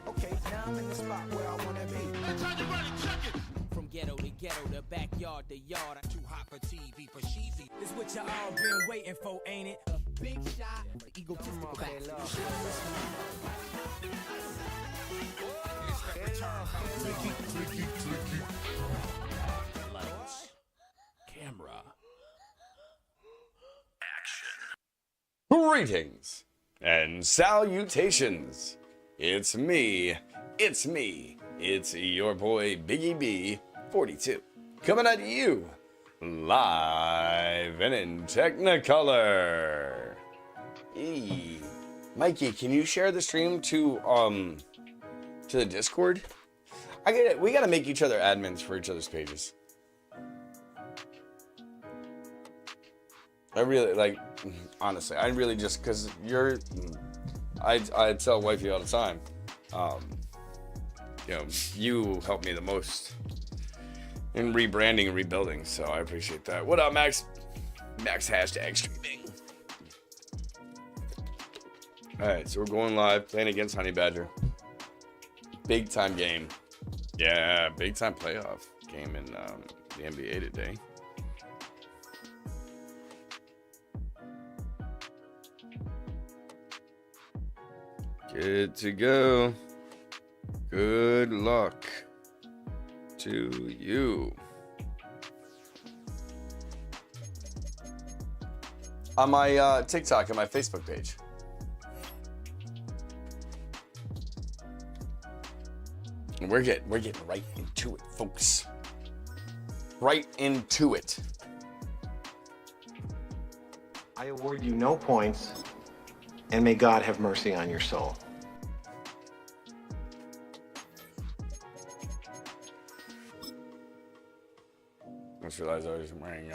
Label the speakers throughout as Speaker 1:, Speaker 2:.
Speaker 1: Okay, now I'm in the spot where I wanna be.
Speaker 2: That's how you run it, check it.
Speaker 1: From ghetto to ghetto, to backyard to yard. I'm too hot for TV, for sheezy. This what y'all all been waiting for, ain't it? A big shot, egotistical back.
Speaker 2: Lights, camera,
Speaker 3: Greetings and salutations. It's me, it's your boy Biggie B 42, coming at you live and in Technicolor. Hey, Mikey, can you share the stream to the Discord? We gotta make each other admins for each other's pages. I really, like, honestly, I really just, because I tell wifey all the time, you know, you help me the most in rebranding and rebuilding, so I appreciate that. What up, Max? Max hashtag streaming. Alright, so we're going live, playing against Honey Badger. Big time game. Yeah, big time playoff game in the NBA today. Good to go. Good luck to you. On my TikTok and my Facebook page. And we're getting right into it, folks. Right into it.
Speaker 4: I award you no points, and may God have mercy on your soul.
Speaker 3: I just realized I was wearing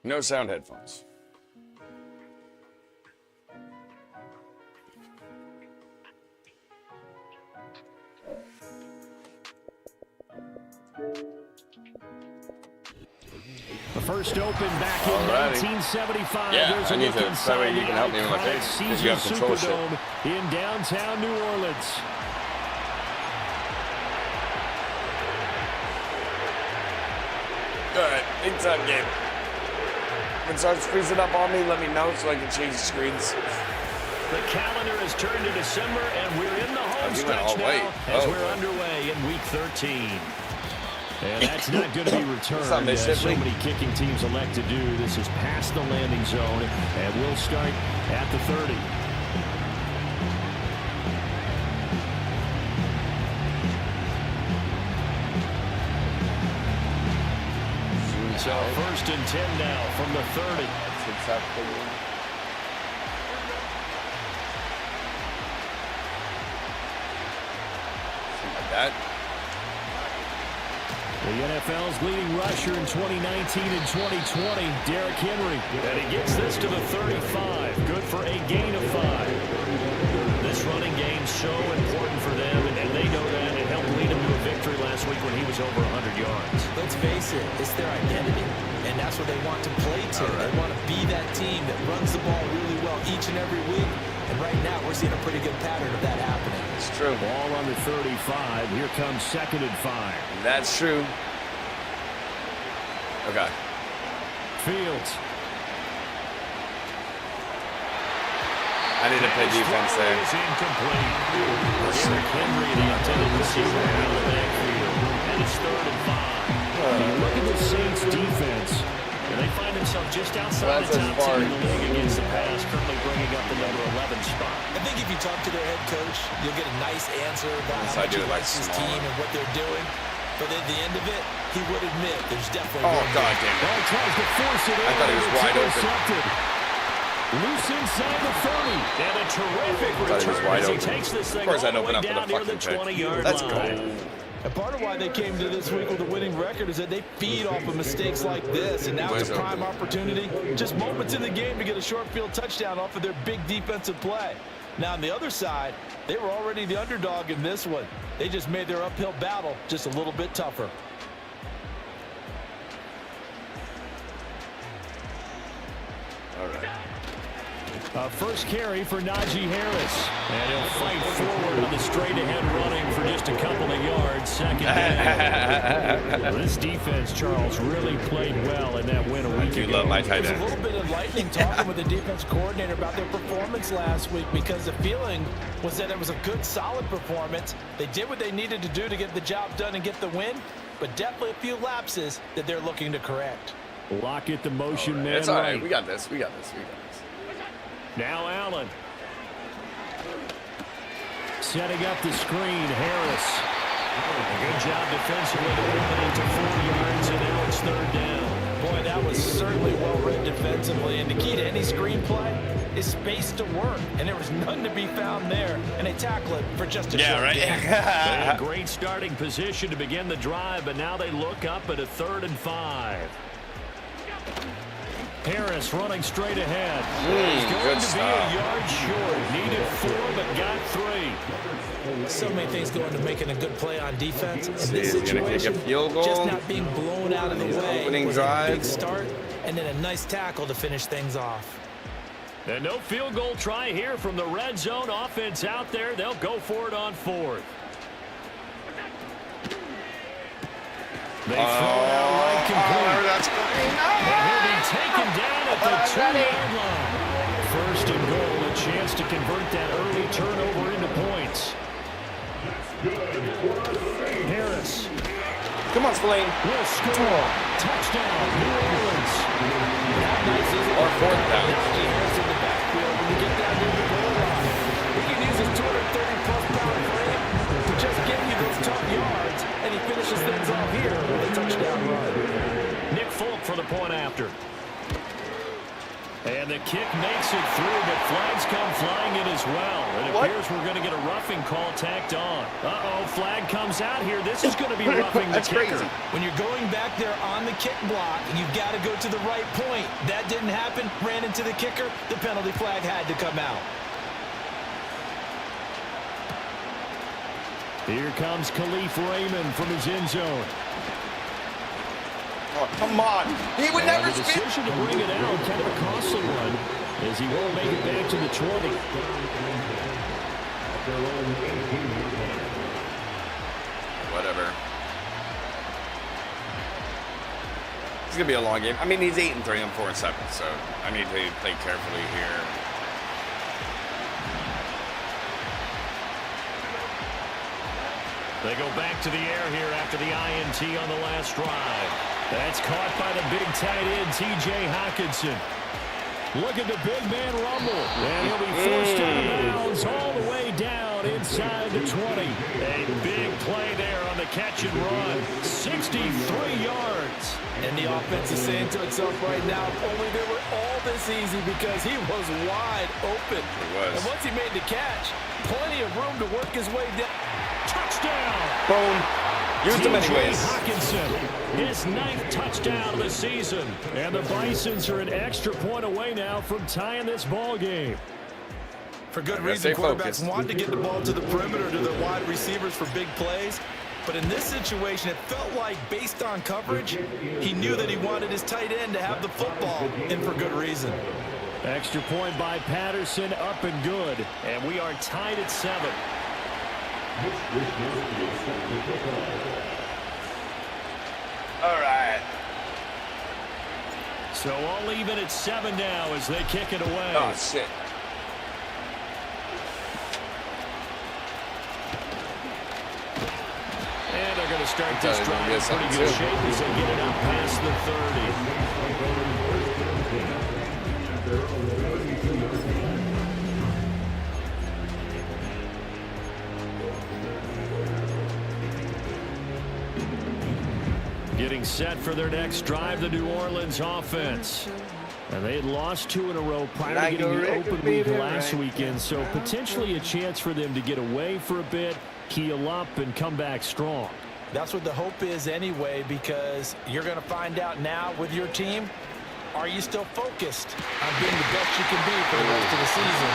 Speaker 3: no sound headphones.
Speaker 2: The first open back in 1975.
Speaker 3: Yeah,
Speaker 2: There's
Speaker 3: I
Speaker 2: a
Speaker 3: need
Speaker 2: look
Speaker 3: to.
Speaker 2: inside
Speaker 3: That way you
Speaker 2: the
Speaker 3: can help me with my
Speaker 2: iconic
Speaker 3: face, because you have
Speaker 2: Caesars
Speaker 3: control shit.
Speaker 2: Superdome in downtown New Orleans.
Speaker 3: Alright, big time game. When it starts freezing up on me, let me know so I can change the screens.
Speaker 2: The calendar has turned to December, and we're in the home stretch now as we're underway in Week 13. And that's not going to be returned, as so many kicking teams elect to do. This is past the landing zone, and we'll start at the 30. So first and 10 now from the 30.
Speaker 3: Something like that.
Speaker 2: The NFL's leading rusher in 2019 and 2020, Derrick Henry. And he gets this to the 35. Good for a gain of 5. This running game's so important for them, and they know that. It helped lead him to a victory last week when he was over 100 yards.
Speaker 5: Let's face it, it's their identity, and that's what they want to play to. They want to be that team that runs the ball really well each and every week. And right now, we're seeing a pretty good pattern of that happening.
Speaker 3: It's true.
Speaker 2: Ball on the 35. Here comes 2nd and 5.
Speaker 3: That's true. Okay.
Speaker 2: Fields.
Speaker 3: I need to play defense there.
Speaker 2: Is incomplete. Derrick Henry, the intended receiver, out of the backfield. And it's 3rd and 5. You look at the Saints defense, and they find themselves just outside the top 10 in the league against the pass, currently bringing up the number 11 spot.
Speaker 5: I think if you talk to their head coach, you'll get a nice answer about how much he likes his team and what they're doing. But at the end of it, he would admit there's definitely
Speaker 3: Oh, God damn it.
Speaker 2: Ball tries to force it in.
Speaker 3: I thought he was wide open.
Speaker 2: Loose inside the 30. And a terrific return as he takes this thing all the way down near the 20-yard line.
Speaker 3: Let's go.
Speaker 5: And part of why they came to this week with a winning record is that they feed off of mistakes like this. And now it's a prime opportunity. Just moments in the game to get a short field touchdown off of their big defensive play. Now, on the other side, they were already the underdog in this one. They just made their uphill battle just a little bit tougher.
Speaker 3: All right.
Speaker 2: First carry for Najee Harris. And he'll fight forward on the straight-ahead running for just a couple of yards. Second down. This defense, Charles, really played well in that win a week ago.
Speaker 3: I do love my tight
Speaker 5: There's
Speaker 3: end.
Speaker 5: a little bit enlightening talking with the defense coordinator about their performance last week, because the feeling was that it was a good, solid performance. They did what they needed to do to get the job done and get the win, but definitely a few lapses that they're looking to correct.
Speaker 2: Lock it to motion man.
Speaker 3: It's all right. We got this. We got this. We got this.
Speaker 2: Now Allen. Setting up the screen, Harris. A good job defensively to limit it to 4 yards, and now it's third down.
Speaker 5: Boy, that was certainly well read defensively, and the key to any screenplay is space to work, and there was none to be found there, and they tackle it for just a short gain.
Speaker 2: They had a great starting position to begin the drive, but now they look up at a 3rd and 5. Harris running straight ahead. He's going to be a yard short. Needed 4, but got 3.
Speaker 5: So many things go into making a good play on defense. In this
Speaker 3: He's gonna kick a
Speaker 5: situation,
Speaker 3: field goal.
Speaker 5: just not being blown out of the way.
Speaker 3: Opening
Speaker 5: was
Speaker 3: drive.
Speaker 5: a big start, and then a nice tackle to finish things off.
Speaker 2: And no field goal try here from the red zone. Offense out there. They'll go for it on 4th. They throw it out right complete.
Speaker 3: That's great.
Speaker 2: And he'll be taken down at the 2-yard line. First and goal, a chance to convert that early turnover into points. Harris.
Speaker 3: Come on, Spillane.
Speaker 2: Will score. Touchdown, New Orleans.
Speaker 3: Or 4th down.
Speaker 5: Harris in the backfield when you get down to the goal line. He can use his 230-plus pound frame to just get you those tough yards, and he finishes things off here with a touchdown run.
Speaker 2: Nick Folk for the point after. And the kick makes it through, but flags come flying in as well. It appears we're going to get a roughing call tacked on. Uh-oh, flag comes out here. This is going to be roughing the kicker.
Speaker 3: Crazy.
Speaker 5: When you're going back there on the kick block, you've got to go to the right point. That didn't happen. Ran into the kicker. The penalty flag had to come out.
Speaker 2: Here comes Khalif Raymond from his end zone.
Speaker 3: Oh, come on. He would never
Speaker 2: The
Speaker 3: spin.
Speaker 2: decision to bring it out, kind of a costly one, as he won't make it back to the 20.
Speaker 3: Whatever. It's going to be a long game. I mean, he's 8-3. I'm 4-7, so I need to play carefully here.
Speaker 2: They go back to the air here after the INT on the last drive. That's caught by the big tight end, T.J. Hockenson. Look at the big man rumble. And he'll be forced out of bounds all the way down inside the 20. A big play there on the catch and run. 63 yards.
Speaker 5: And the offense is saying to itself right now, if only they were all this easy, because he was wide open.
Speaker 3: He was.
Speaker 5: And once he made the catch, plenty of room to work his way down.
Speaker 2: Touchdown.
Speaker 3: Boom. Used him
Speaker 2: T.J.
Speaker 3: anyways.
Speaker 2: Hockenson, his 9th touchdown of the season. And the Bisons are an extra point away now from tying this ball game.
Speaker 5: For good
Speaker 3: Gotta
Speaker 5: reason,
Speaker 3: stay
Speaker 5: quarterbacks
Speaker 3: focused.
Speaker 5: want to get the ball to the perimeter to their wide receivers for big plays. But in this situation, it felt like, based on coverage, he knew that he wanted his tight end to have the football, and for good reason.
Speaker 2: Extra point by Patterson, up and good. And we are tied at 7.
Speaker 3: All right.
Speaker 2: So all even at 7 now as they kick it away.
Speaker 3: Oh, shit.
Speaker 2: And they're going to start this drive in pretty good shape as they get it up past the 30. Getting set for their next drive, the New Orleans offense. And they had lost 2 in a row prior to getting the open lead last weekend, so potentially a chance for them to get away for a bit, keel up, and come back strong.
Speaker 5: That's what the hope is anyway, because you're going to find out now with your team, are you still focused on being the best you can be for the rest of the season?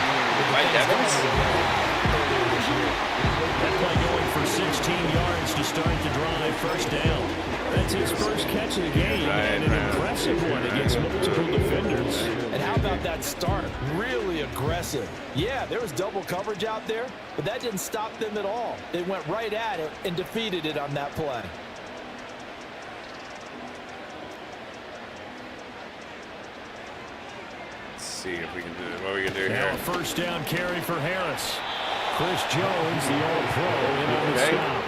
Speaker 2: That play going for 16 yards to start the drive, first down. That's his first catch of the game, and an impressive one against multiple defenders.
Speaker 5: And how about that start? Really aggressive. Yeah, there was double coverage out there, but that didn't stop them at all. They went right at it and defeated it on that play.
Speaker 3: Let's see if we can do it. What we can do
Speaker 2: now
Speaker 3: here.
Speaker 2: A first down carry for Harris. Chris Jones, the All-Pro, in on the stop.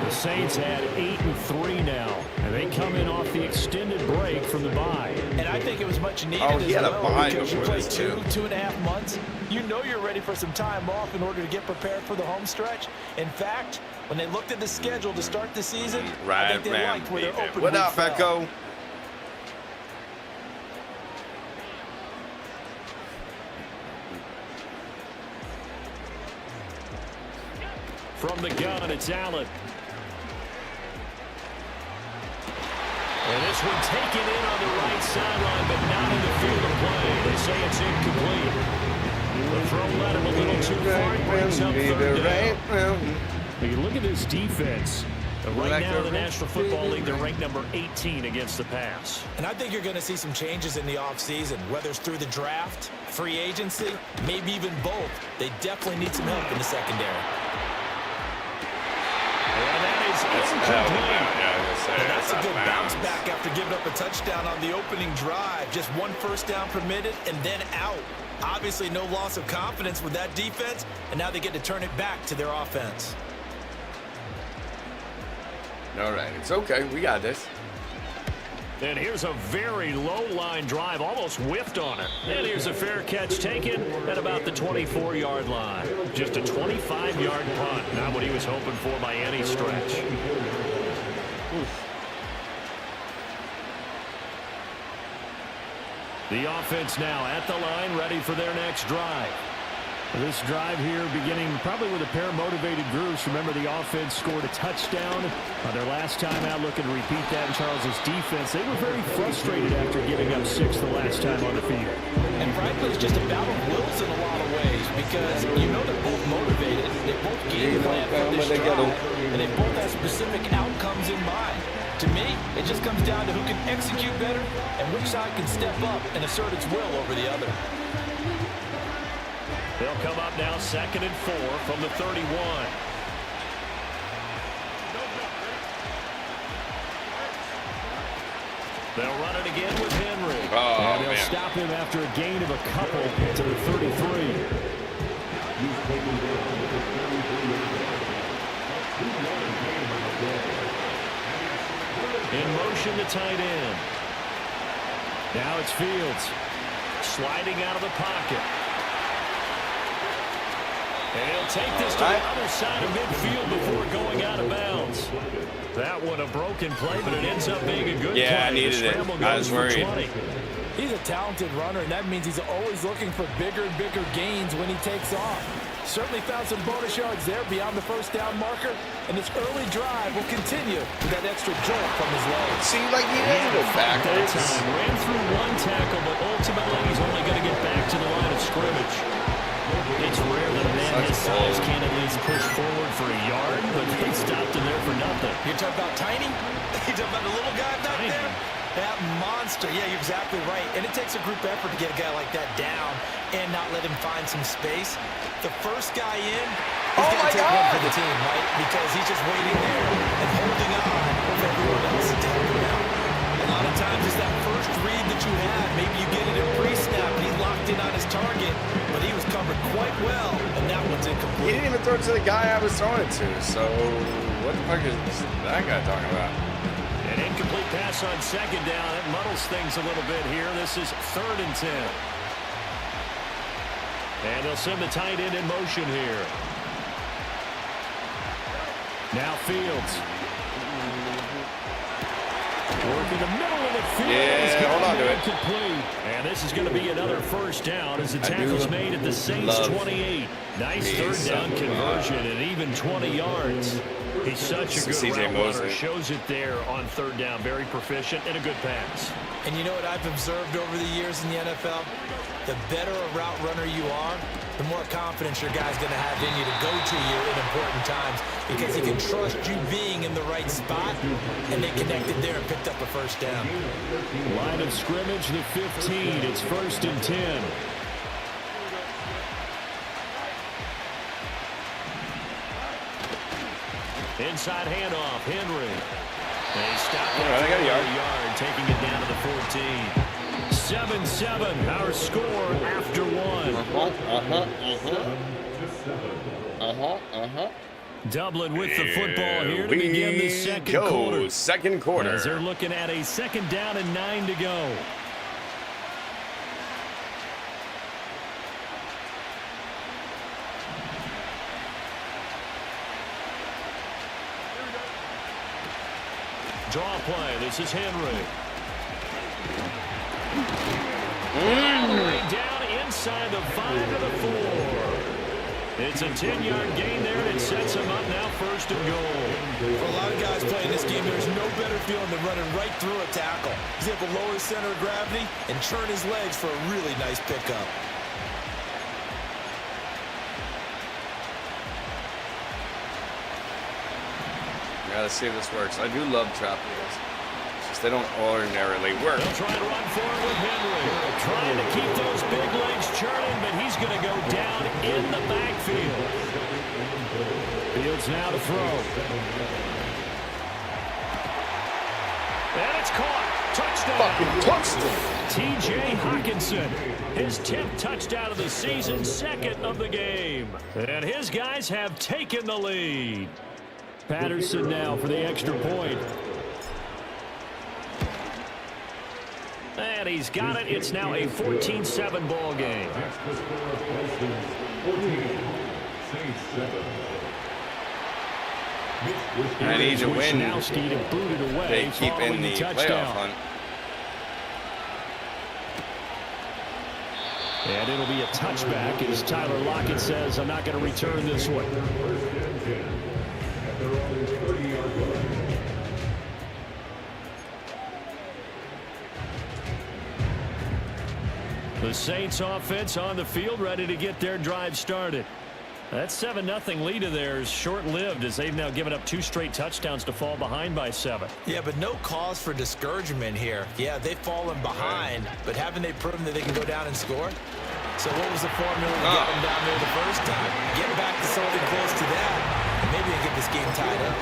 Speaker 2: The Saints had 8-3 now, and they come in off the extended break from the bye.
Speaker 5: And I think it was much needed as well, because you play 2.5 months. You know you're ready for some time off in order to get prepared for the home stretch. In fact, when they looked at the schedule to start the season, I think they liked where their open
Speaker 3: What up, Echo?
Speaker 2: From the gun, it's Allen. And this one taken in on the right sideline, but not in the field of play. They say it's incomplete. The throw led him a little too far. It brings up third down. You look at this defense. Right now in the National Football League, they're ranked number 18 against the pass.
Speaker 5: And I think you're going to see some changes in the offseason, whether it's through the draft, free agency, maybe even both. They definitely need some help in the secondary.
Speaker 2: And that is incomplete.
Speaker 5: That's a good bounce back after giving up a touchdown on the opening drive. Just one first down permitted and then out. Obviously no loss of confidence with that defense, and now they get to turn it back to their offense.
Speaker 3: All right, it's okay. We got this.
Speaker 2: And here's a very low-line drive, almost whiffed on it. And here's a fair catch taken at about the 24-yard line. Just a 25-yard punt. Not what he was hoping for by any stretch. The offense now at the line, ready for their next drive. This drive here beginning probably with a pair of motivated groups. Remember, the offense scored a touchdown on their last time out, looking to repeat that in Charles's defense. They were very frustrated after giving up 6 the last time on the field.
Speaker 5: And frankly, it's just a battle of wills in a lot of ways, because you know they're both motivated. They both game plan for this drive, and they both have specific outcomes in mind. To me, it just comes down to who can execute better and which side can step up and assert its will over the other.
Speaker 2: They'll come up now 2nd and 4 from the 31. They'll run it again with Henry. And they'll stop him after a gain of a couple to the 33. In motion, the tight end. Now it's Fields. Sliding out of the pocket. And he'll take this to the other side of midfield before going out of bounds. That one a broken play, but it ends up being a good play.
Speaker 3: Yeah, I needed it. I was worried.
Speaker 5: He's a talented runner, and that means he's always looking for bigger and bigger gains when he takes off. Certainly found some bonus yards there beyond the first down marker, and this early drive will continue with that extra jolt from his legs.
Speaker 3: Seems like he doesn't go backwards.
Speaker 2: Ran through one tackle, but ultimately he's only going to get back to the line of scrimmage. It's rare that a man his size can't at least push forward for a yard, but they stopped him there for nothing.
Speaker 5: You're talking about tiny? You're talking about the little guy back there? That monster. Yeah, you're exactly right. And it takes a group effort to get a guy like that down and not let him find some space. The first guy in, he's going to take one for the team, right? Because he's just waiting there and holding on for everyone else to help him out. A lot of times it's that first read that you have. Maybe you get it in pre-snap and he's locked in on his target, but he was covered quite well, and that one's
Speaker 3: He
Speaker 5: incomplete.
Speaker 3: didn't even throw it to the guy I was throwing it to. So what the fuck is that guy talking about?
Speaker 2: An incomplete pass on second down. It muddles things a little bit here. This is 3rd and 10. And they'll send the tight end in motion here. Now Fields. Work in the middle of the field.
Speaker 3: Yeah, hold on to it.
Speaker 2: Complete. And this is going to be another first down as the tackle's made at the Saints 28. Nice 3rd down conversion and even 20 yards. He's such a good route runner. Shows it there on 3rd down. Very proficient and a good pass.
Speaker 5: And you know what I've observed over the years in the NFL? The better a route runner you are, the more confidence your guy's going to have in you to go to you in important times because he can trust you being in the right spot, and they connected there and picked up a first down.
Speaker 2: Line of scrimmage, the 15. It's 1st and 10. Inside handoff, Henry. They stop it.
Speaker 3: They got a
Speaker 2: yard, taking it down to the 14. 7-7, our score after one. Dublin with the football here to begin the second quarter.
Speaker 3: Second quarter.
Speaker 2: As they're looking at a 2nd down and 9 to go. Draw play. This is Henry. All the way down inside the 5 to the 4. It's a 10-yard gain there, and it sets him up now 1st and goal.
Speaker 5: For a lot of guys playing this game, there's no better feeling than running right through a tackle. He's able to lower his center of gravity and turn his legs for a really nice pickup.
Speaker 3: Let's see if this works. I do love trap wheels. It's just they don't ordinarily work.
Speaker 2: They'll try to run forward with Henry. Trying to keep those big legs churning, but he's going to go down in the backfield. Fields now to throw. And it's caught. Touchdown.
Speaker 3: Fucking touchdown.
Speaker 2: T.J. Hawkinson. His 10th touchdown of the season, 2nd of the game. And his guys have taken the lead. Patterson now for the extra point. And he's got it. It's now a 14-7 ball game.
Speaker 3: I need to win.
Speaker 2: They
Speaker 3: keep in the playoff hunt.
Speaker 2: And it'll be a touchback as Tyler Lockett says, I'm not going to return this one. The Saints offense on the field, ready to get their drive started. That 7-0 lead of theirs short-lived as they've now given up 2 straight touchdowns to fall behind by 7.
Speaker 5: Yeah, but no cause for discouragement here. Yeah, they've fallen behind, but haven't they proven that they can go down and score? So what was the formula to get them down there the first time? Get back to something close to that, and maybe they get this game tied up.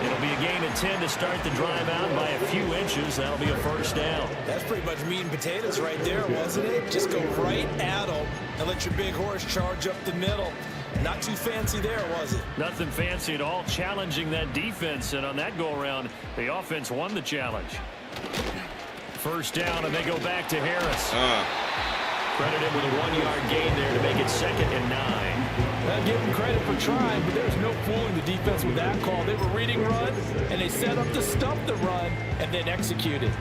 Speaker 2: It'll be a gain of 10 to start the drive out by a few inches. That'll be a first down.
Speaker 5: That's pretty much meat and potatoes right there, wasn't it? Just go right at them and let your big horse charge up the middle. Not too fancy there, was it?
Speaker 2: Nothing fancy at all, challenging that defense, and on that go-around, the offense won the challenge. First down, and they go back to Harris. Credited with a 1-yard gain there to make it 2nd and 9.
Speaker 5: I give them credit for trying, but there's no fooling the defense with that call. They were reading run, and they set up to stop the run, and then executed.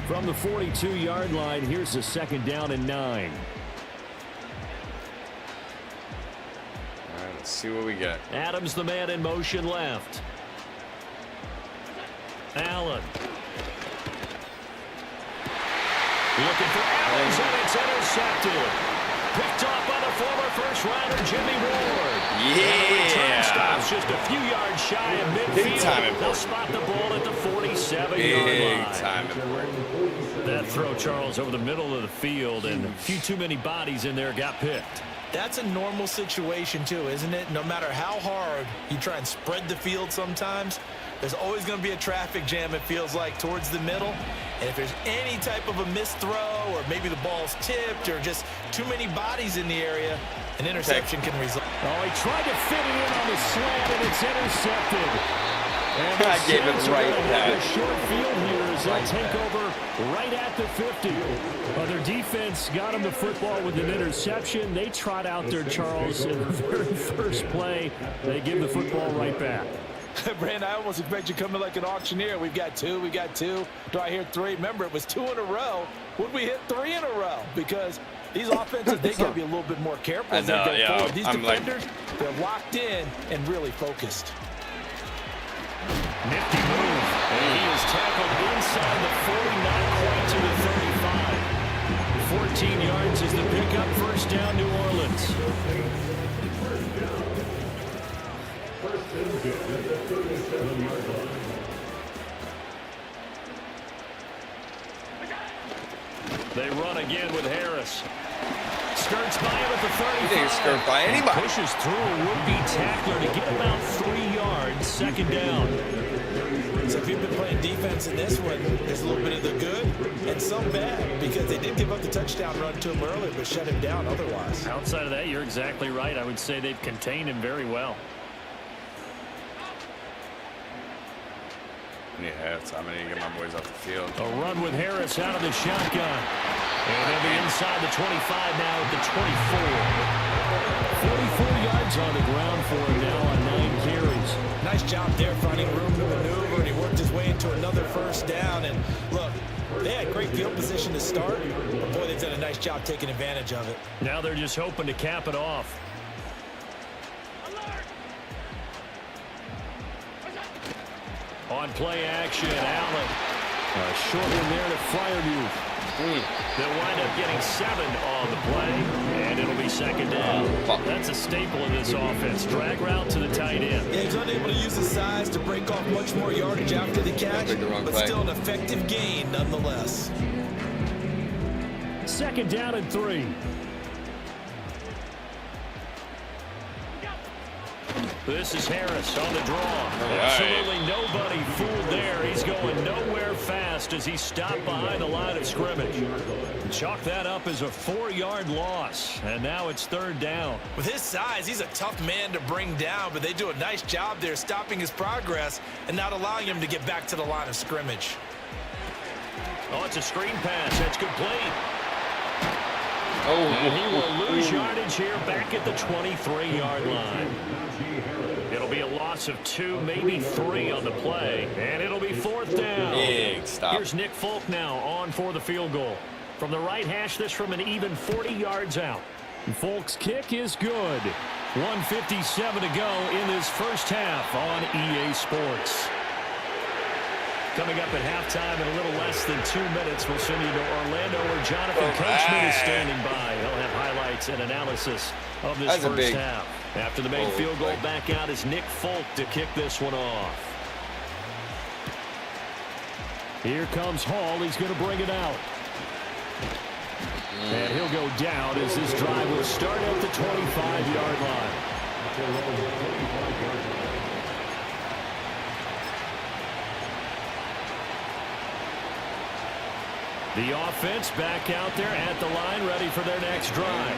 Speaker 2: From the 42-yard line, here's the 2nd down and 9.
Speaker 3: Let's see what we get.
Speaker 2: Adams, the man in motion left. Allen. Looking for Adams, and it's intercepted. Picked off by the former first-rounder, Jimmy Ward.
Speaker 3: Yeah.
Speaker 2: Stops just a few yards shy of midfield.
Speaker 3: Big time important.
Speaker 2: They'll spot the ball at the 47-yard line.
Speaker 3: Big time important.
Speaker 2: That throw, Charles, over the middle of the field, and a few too many bodies in there got picked.
Speaker 5: That's a normal situation, too, isn't it? No matter how hard you try and spread the field sometimes, There's always going to be a traffic jam, it feels like, towards the middle. And if there's any type of a missed throw or maybe the ball's tipped or just too many bodies in the area, an interception can result.
Speaker 2: Oh, he tried to fit it in on the slant, and it's intercepted. And
Speaker 3: I gave it right back.
Speaker 2: A short field here as they'll take over right at the 50. Well, their defense got them the football with an interception. They trot out there, Charles, in the very first play. They give the football right back.
Speaker 5: Brand, I almost expect you to come in like an auctioneer. We've got two. Do I hear three? Remember, it was 2 in a row. Would we hit 3 in a row? Because these offenses, they got to be a little bit more careful as they go forward. These defenders, they're locked in and really focused.
Speaker 2: Nifty move. And he is tackled inside the 40, not quite to the 35. 14 yards is the pickup. First down, New Orleans. They run again with Harris. Skirts by him at the 35.
Speaker 3: He didn't skirt by anybody.
Speaker 2: Pushes through a would-be tackler to get about 3 yards. Second down.
Speaker 5: So if you've been playing defense in this one, there's a little bit of the good and some bad because they did give up the touchdown run to him earlier but shut him down otherwise.
Speaker 2: Outside of that, you're exactly right. I would say they've contained him very well.
Speaker 3: Yeah, I'm going to get my boys off the field.
Speaker 2: A run with Harris out of the shotgun. And they'll be inside the 25 now at the 24. 44 yards on the ground for him now on 9 carries.
Speaker 5: Nice job there finding room to maneuver, and he worked his way into another first down. And look, they had great field position to start, but boy, they've done a nice job taking advantage of it.
Speaker 2: Now they're just hoping to cap it off. On play action, Allen. A short one there to Fryermuth. They'll wind up getting 7 on the play, and it'll be second down. That's a staple of this offense. Drag route to the tight end.
Speaker 5: Yeah, he's unable to use his size to break off much more yardage after the catch, but still an effective gain nonetheless.
Speaker 2: Second down and 3. This is Harris on the draw. Absolutely nobody fooled there. He's going nowhere fast as he stopped behind the line of scrimmage. Chalk that up as a 4-yard loss. And now it's third down.
Speaker 5: With his size, he's a tough man to bring down, but they do a nice job there stopping his progress and not allowing him to get back to the line of scrimmage.
Speaker 2: Oh, it's a screen pass. That's complete. And he will lose yardage here back at the 23-yard line. It'll be a loss of 2, maybe 3 on the play, and it'll be fourth down.
Speaker 3: Big stop.
Speaker 2: Here's Nick Folk now on for the field goal. From the right hash, this from an even 40 yards out. And Folk's kick is good. 1:57 to go in this first half on EA Sports. Coming up at halftime in a little less than 2 minutes, we'll send you to Orlando where Jonathan Coachman is standing by. He'll have highlights and analysis of this first half. After the main field goal, back out is Nick Folk to kick this one off. Here comes Hall. He's going to bring it out. And he'll go down as this drive will start at the 25-yard line. The offense back out there at the line, ready for their next drive.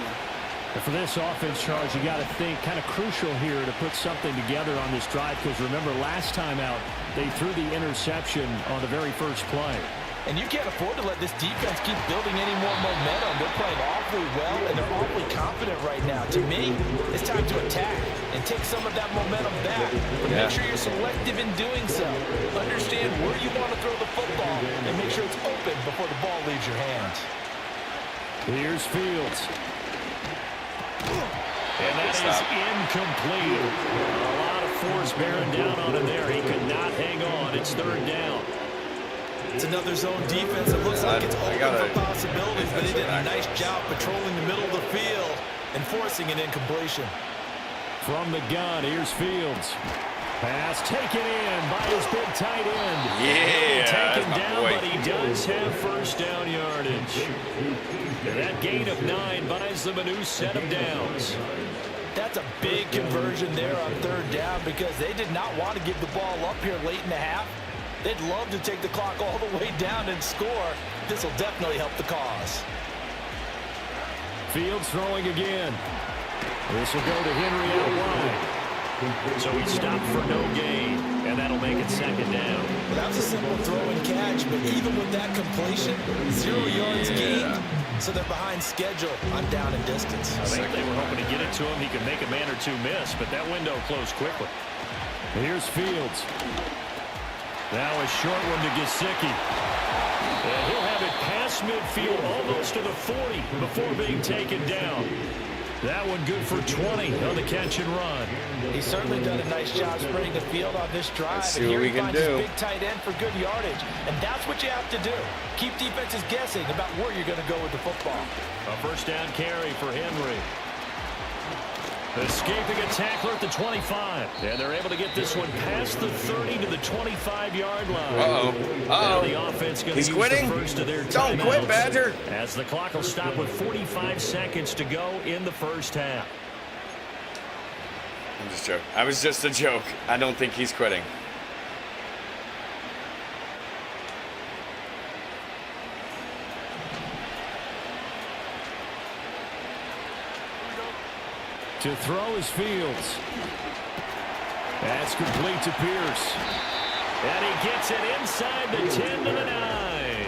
Speaker 2: And for this offense, Charles, you got to think kind of crucial here to put something together on this drive because remember last time out they threw the interception on the very first play.
Speaker 5: And you can't afford to let this defense keep building any more momentum. They're playing awfully well, and they're awfully confident right now. To me, it's time to attack and take some of that momentum back. But make sure you're selective in doing so. Understand where you want to throw the football and make sure it's open before the ball leaves your hands.
Speaker 2: Here's Fields. And that is incomplete. A lot of force bearing down on him there. He could not hang on. It's third down.
Speaker 5: It's another zone defense. It looks like it's open for possibilities, but he did a nice job patrolling the middle of the field and forcing an incompletion.
Speaker 2: From the gun, here's Fields. Pass taken in by his big tight end.
Speaker 3: Yeah,
Speaker 2: taken down, but he does have first down yardage. That gain of 9 buys them a new set of downs.
Speaker 5: That's a big conversion there on third down because they did not want to give the ball up here late in the half. They'd love to take the clock all the way down and score. This will definitely help the cause.
Speaker 2: Fields throwing again. This will go to Henry out wide. So he stopped for no gain, and that'll make it second down.
Speaker 5: Well, that was a simple throw and catch, but even with that completion, 0 yards gained, so they're behind schedule on down and distance.
Speaker 2: I think they were hoping to get it to him. He could make a man or two miss, but that window closed quickly. Here's Fields. Now a short one to Gesicki. And he'll have it past midfield, almost to the 40 before being taken down. That one good for 20 on the catch and run.
Speaker 5: He's certainly done a nice job spreading the field on this drive.
Speaker 3: Let's see what we can do.
Speaker 5: His big tight end for good yardage, and that's what you have to do. Keep defenses guessing about where you're going to go with the football.
Speaker 2: A first down carry for Henry. Escaping a tackler at the 25. And they're able to get this one past the 30 to the 25-yard line.
Speaker 3: Uh-oh.
Speaker 2: The offense going to use
Speaker 3: quitting.
Speaker 2: the first of their
Speaker 3: Don't quit, Badger.
Speaker 2: As the clock will stop with 45 seconds to go in the first half.
Speaker 3: I'm just joking. I was just a joke. I don't think he's quitting.
Speaker 2: To throw is Fields. That's complete to Pierce. And he gets it inside the 10 to the 9.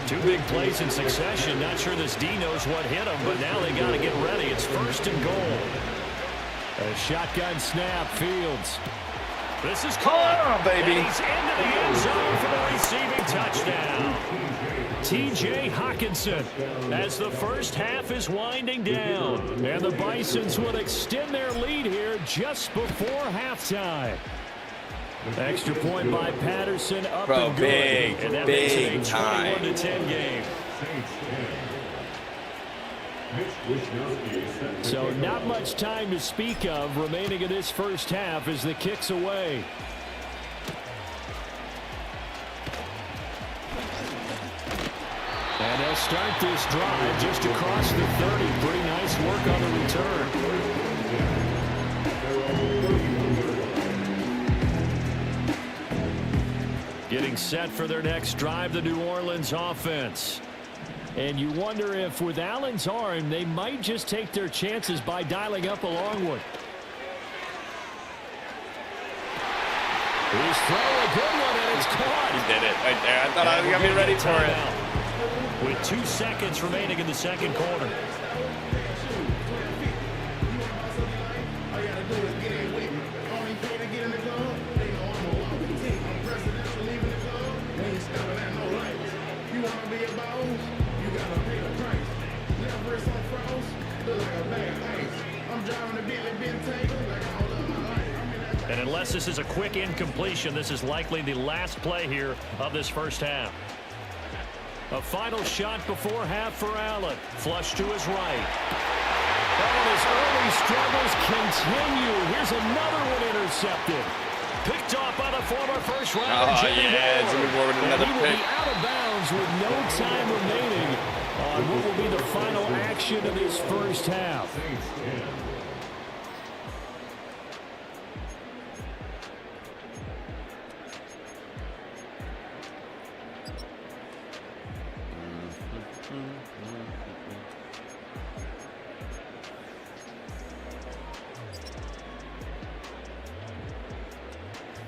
Speaker 2: Two big plays in succession. Not sure this D knows what hit him, but now they got to get ready. It's first and goal. A shotgun snap, Fields. This is caught.
Speaker 3: Oh, baby.
Speaker 2: And he's into the end zone for the receiving touchdown. T.J. Hawkinson as the first half is winding down. And the Bisons will extend their lead here just before halftime. Extra point by Patterson up and good.
Speaker 3: Big,
Speaker 2: and that
Speaker 3: big
Speaker 2: makes it a 21-10 game. So not much time to speak of remaining in this first half as the kick's away. And they'll start this drive just across the 30. Pretty nice work on the return. Getting set for their next drive, the New Orleans offense. And you wonder if with Allen's arm, they might just take their chances by dialing up a long one. He's throwing a good one, and it's caught.
Speaker 3: He did it right there. I thought I was going to be ready for it.
Speaker 2: With 2 seconds remaining in the second quarter. And unless this is a quick incompletion, this is likely the last play here of this first half. A final shot before half for Allen. Flush to his right. And his early struggles continue. Here's another one intercepted. Picked off by the former first-rounder Jimmy Ward.
Speaker 3: With another
Speaker 2: and he
Speaker 3: pick.
Speaker 2: will be out of bounds with no time remaining on what will be the final action of this first half.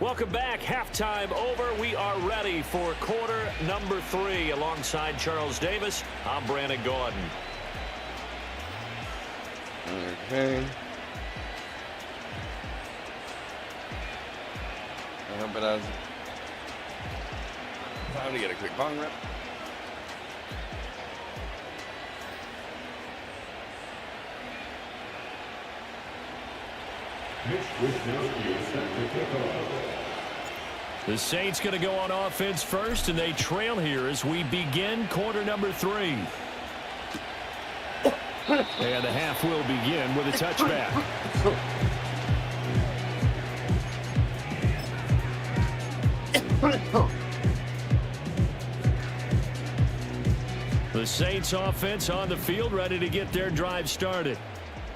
Speaker 2: Welcome back. Halftime over. We are ready for quarter number 3. Alongside Charles Davis, I'm Brandon Gordon.
Speaker 3: Okay. I hope it has time to get a quick bong rip.
Speaker 2: The Saints going to go on offense first, and they trail here as we begin quarter number 3. And the half will begin with a touchback. The Saints offense on the field, ready to get their drive started.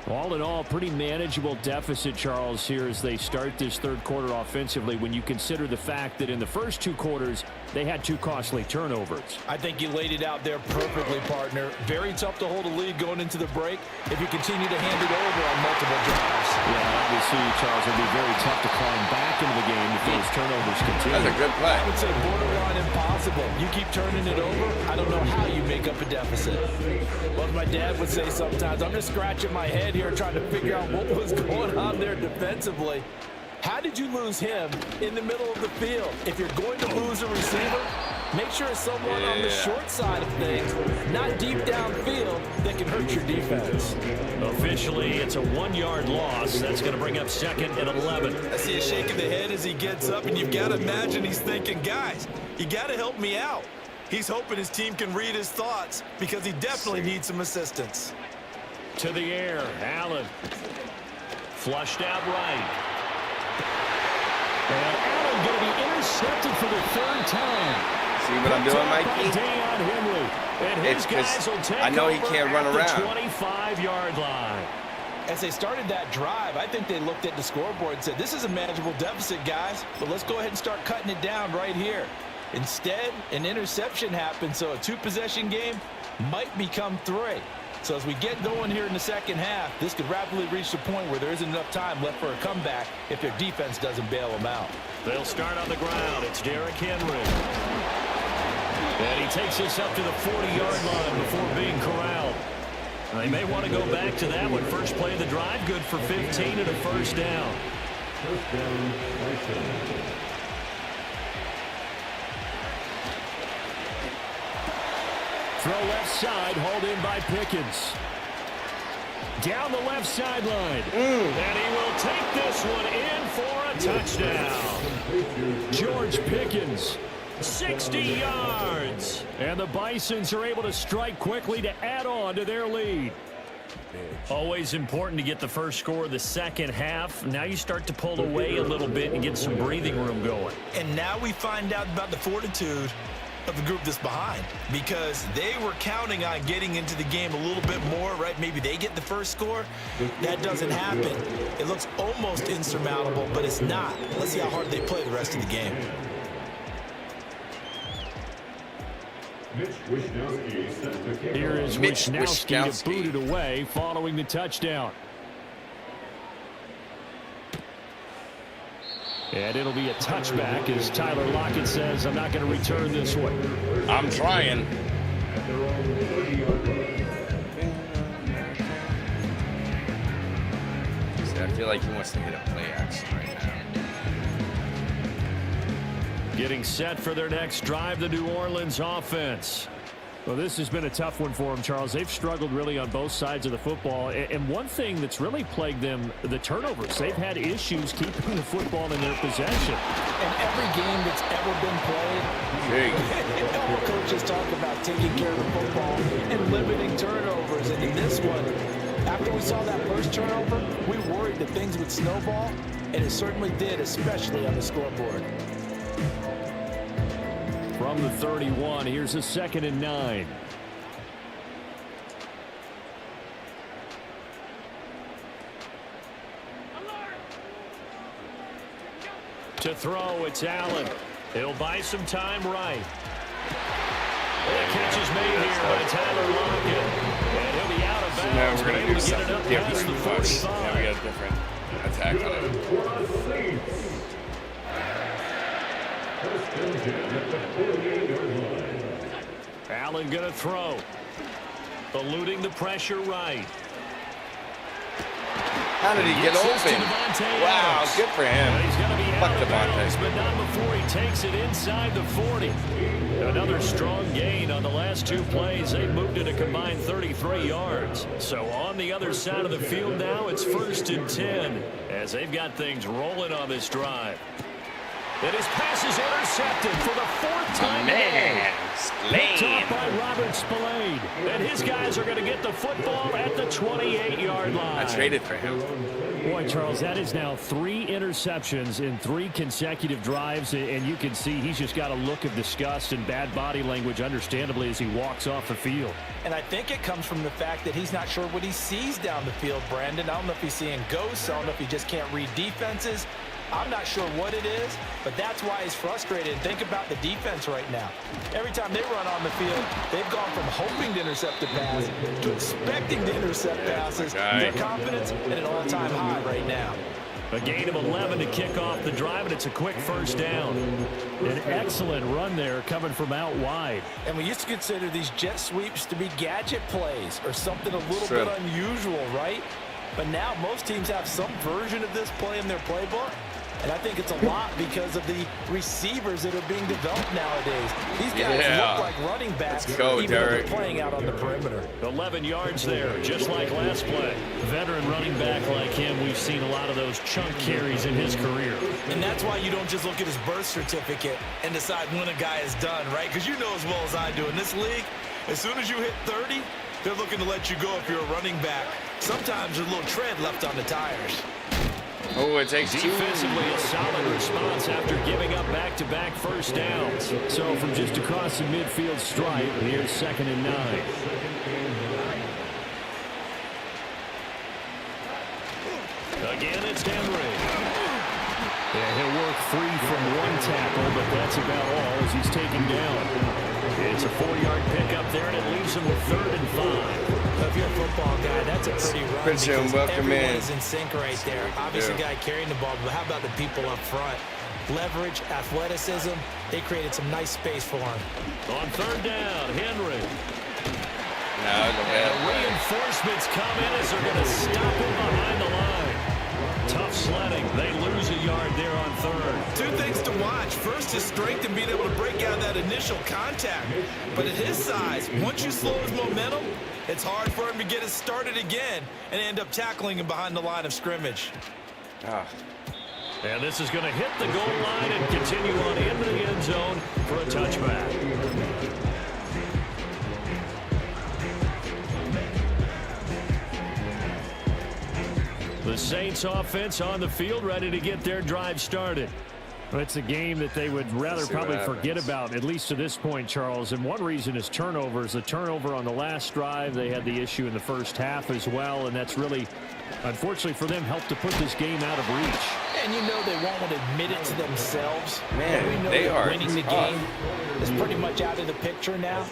Speaker 2: All in all, pretty manageable deficit, Charles, here as they start this third quarter offensively when you consider the fact that in the first 2 quarters, they had 2 costly turnovers.
Speaker 5: I think you laid it out there perfectly, partner. Very tough to hold a lead going into the break if you continue to hand it over on multiple drives.
Speaker 2: Yeah, obviously, Charles, it would be very tough to climb back into the game if those turnovers continue.
Speaker 3: That's a good play.
Speaker 5: I would say borderline impossible. You keep turning it over, I don't know how you make up a deficit. Well, my dad would say sometimes, I'm just scratching my head here trying to figure out what was going on there defensively. How did you lose him in the middle of the field? If you're going to lose a receiver, make sure it's someone on the short side of things, not deep downfield, that can hurt your defense.
Speaker 2: Officially, it's a 1-yard loss. That's going to bring up 2nd and 11.
Speaker 5: I see a shake of the head as he gets up, and you've got to imagine he's thinking, guys, you got to help me out. He's hoping his team can read his thoughts because he definitely needs some assistance.
Speaker 2: To the air, Allen. Flushed out right. And Allen going to be intercepted for the 3rd time.
Speaker 3: See what I'm doing, Mikey?
Speaker 2: And his guys will take
Speaker 3: I know he can't run around.
Speaker 2: 25-yard line.
Speaker 5: As they started that drive, I think they looked at the scoreboard and said, this is a manageable deficit, guys, but let's go ahead and start cutting it down right here. Instead, an interception happened, so a 2-possession game might become 3. So as we get going here in the second half, this could rapidly reach the point where there isn't enough time left for a comeback if their defense doesn't bail them out.
Speaker 2: They'll start on the ground. It's Derrick Henry. And he takes this up to the 40-yard line before being corralled. They may want to go back to that one. First play of the drive, good for 15 and a first down. Throw left side, hauled in by Pickens. Down the left sideline. And he will take this one in for a touchdown. George Pickens, 60 yards. And the Bisons are able to strike quickly to add on to their lead. Always important to get the first score of the second half. Now you start to pull away a little bit and get some breathing room going.
Speaker 5: And now we find out about the fortitude of the group that's behind, because they were counting on getting into the game a little bit more, right? Maybe they get the first score. That doesn't happen. It looks almost insurmountable, but it's not. Let's see how hard they play the rest of the game.
Speaker 2: Here is Wisnowski to boot it away following the touchdown. And it'll be a touchback as Tyler Lockett says, I'm not going to return this one.
Speaker 3: I'm trying. I feel like he wants to hit a play action right now.
Speaker 2: Getting set for their next drive, the New Orleans offense. Well, this has been a tough one for them, Charles. They've struggled really on both sides of the football. And one thing that's really plagued them, the turnovers. They've had issues keeping the football in their possession.
Speaker 5: And every game that's ever been played, all coaches talk about taking care of the football and limiting turnovers. And in this one, after we saw that first turnover, we worried that things would snowball, and it certainly did, especially on the scoreboard.
Speaker 2: From the 31, here's a 2nd and 9. To throw, it's Allen. He'll buy some time right. The catch is made here by Tyler Lockett. And he'll be out of bounds.
Speaker 3: Now we're going to do something different.
Speaker 2: The 45.
Speaker 3: Now we got a different attack on it.
Speaker 2: Allen going to throw. Eluding the pressure right.
Speaker 3: How did he get open? Wow, good for him.
Speaker 2: He's going to be
Speaker 3: Fuck
Speaker 2: out of bounds,
Speaker 3: Devontae.
Speaker 2: but not before he takes it inside the 40. Another strong gain on the last 2 plays. They moved it a combined 33 yards. So on the other side of the field now, it's 1st and 10 as they've got things rolling on this drive. And his pass is intercepted for the 4th time.
Speaker 3: Man,
Speaker 2: Picked off
Speaker 3: Spillane.
Speaker 2: by Robert Spillane. And his guys are going to get the football at the 28-yard line.
Speaker 3: I traded for him.
Speaker 2: Boy, Charles, that is now 3 interceptions in 3 consecutive drives, and you can see he's just got a look of disgust and bad body language, understandably, as he walks off the field.
Speaker 5: And I think it comes from the fact that he's not sure what he sees down the field, Brandon. I don't know if he's seeing ghosts. I don't know if he just can't read defenses. I'm not sure what it is, but that's why he's frustrated. And think about the defense right now. Every time they run on the field, they've gone from hoping to intercept a pass to expecting to intercept passes. Their confidence at an all-time high right now.
Speaker 2: A gain of 11 to kick off the drive, and it's a quick first down. An excellent run there coming from out wide.
Speaker 5: And we used to consider these jet sweeps to be gadget plays or something a little bit unusual, right? But now most teams have some version of this play in their playbook. And I think it's a lot because of the receivers that are being developed nowadays. These guys look like running backs,
Speaker 3: Let's go,
Speaker 5: even though
Speaker 3: Derek.
Speaker 5: they're playing out on the perimeter.
Speaker 2: 11 yards there, just like last play. Veteran running back like him, we've seen a lot of those chunk carries in his career.
Speaker 5: And that's why you don't just look at his birth certificate and decide when a guy is done, right? Because you know as well as I do, in this league, as soon as you hit 30, they're looking to let you go if you're a running back. Sometimes there's a little tread left on the tires.
Speaker 3: Oh, it takes 2.
Speaker 2: Defensively, a solid response after giving up back-to-back first downs. So from just across the midfield stripe, here's 2nd and 9. Again, it's Henry. Yeah, he'll work free from 1 tackle, but that's about all as he's taken down. It's a 4-yard pickup there, and it leaves him with 3rd and 5.
Speaker 5: If you're a football guy, that's a pretty run because everyone is in sync right there. Obviously, the guy carrying the ball, but how about the people up front? Leverage, athleticism, they created some nice space for him.
Speaker 2: On 3rd down, Henry.
Speaker 3: And
Speaker 2: reinforcements come in as they're going to stop him behind the line. Tough sledding. They lose a yard there on 3rd.
Speaker 5: 2 things to watch. First, his strength and being able to break out that initial contact. But at his size, once you slow his momentum, it's hard for him to get it started again and end up tackling him behind the line of scrimmage.
Speaker 2: And this is going to hit the goal line and continue on into the end zone for a touchback. The Saints offense on the field, ready to get their drive started. Well, it's a game that they would rather probably forget about, at least to this point, Charles. And one reason is turnovers. The turnover on the last drive, they had the issue in the first half as well, and that's really, unfortunately for them, helped to put this game out of reach.
Speaker 5: And you know they won't want to admit it to themselves.
Speaker 3: Man,
Speaker 5: we know
Speaker 3: they
Speaker 5: that
Speaker 3: are
Speaker 5: winning the
Speaker 3: tough.
Speaker 5: game is pretty much out of the picture now.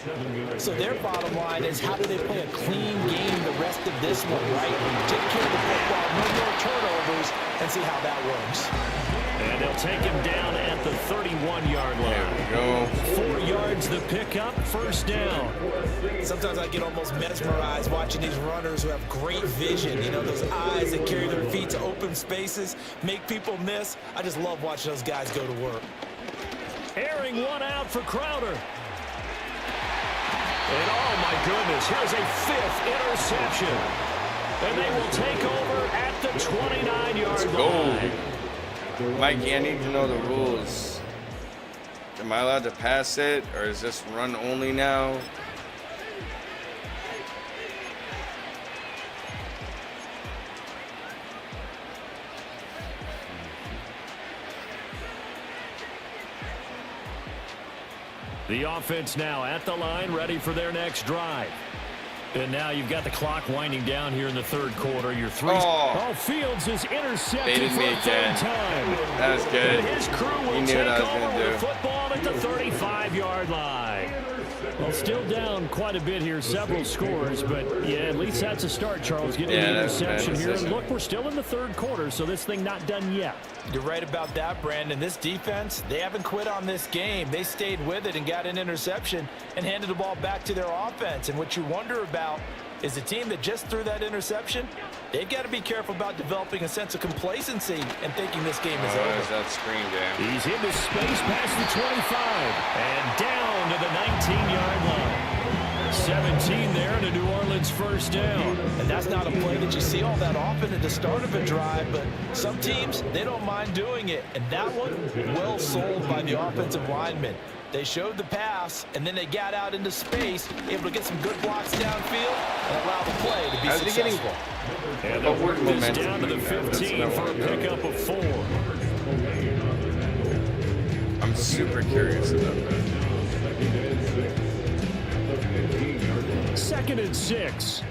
Speaker 5: So their bottom line is how do they play a clean game the rest of this one, right? Take care of the football, no more turnovers, and see how that works.
Speaker 2: And they'll take him down at the 31-yard line.
Speaker 3: There we go.
Speaker 2: 4 yards the pickup, first down.
Speaker 5: Sometimes I get almost mesmerized watching these runners who have great vision. You know, those eyes that carry their feet to open spaces, make people miss. I just love watching those guys go to work.
Speaker 2: Airing one out for Crowder. And oh my goodness, here's a 5th interception. And they will take over at the 29-yard line.
Speaker 3: Mikey, I need to know the rules. Am I allowed to pass it, or is this run only now?
Speaker 2: The offense now at the line, ready for their next drive. And now you've got the clock winding down here in the 3rd quarter. Your 3. Oh, Fields is intercepted for the 3rd time.
Speaker 3: That was good.
Speaker 2: And his crew will take over with the football at the 35-yard line. Well, still down quite a bit here, several scores, but yeah, at least that's a start, Charles, getting the interception here. And look, we're still in the 3rd quarter, so this thing not done yet.
Speaker 5: You're right about that, Brandon. This defense, they haven't quit on this game. They stayed with it and got an interception and handed the ball back to their offense. And what you wonder about is the team that just threw that interception, they've got to be careful about developing a sense of complacency and thinking this game is over.
Speaker 3: There's that screen game.
Speaker 2: He's into space past the 25 and down to the 19-yard line. 17 there and a New Orleans first down.
Speaker 5: And that's not a play that you see all that often at the start of a drive, but some teams, they don't mind doing it. And that one, well sold by the offensive lineman. They showed the pass, and then they got out into space, able to get some good blocks downfield and allow the play to be successful.
Speaker 2: And they'll work this down to the 15 for a pickup of 4.
Speaker 3: I'm super curious about that.
Speaker 2: 2nd and 6.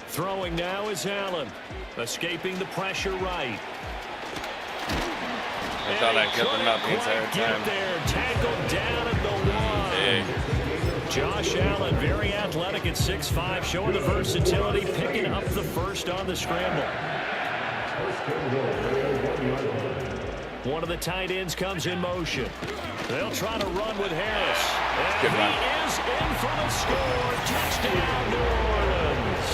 Speaker 2: Throwing now is Allen. Escaping the pressure right.
Speaker 3: I thought I kept him out the entire time.
Speaker 2: There, tackled down at the 1. Josh Allen, very athletic at 6'5", showing the versatility, picking up the first on the scramble. One of the tight ends comes in motion. They'll try to run with Harris. And he is in for the score. Touchdown, New Orleans.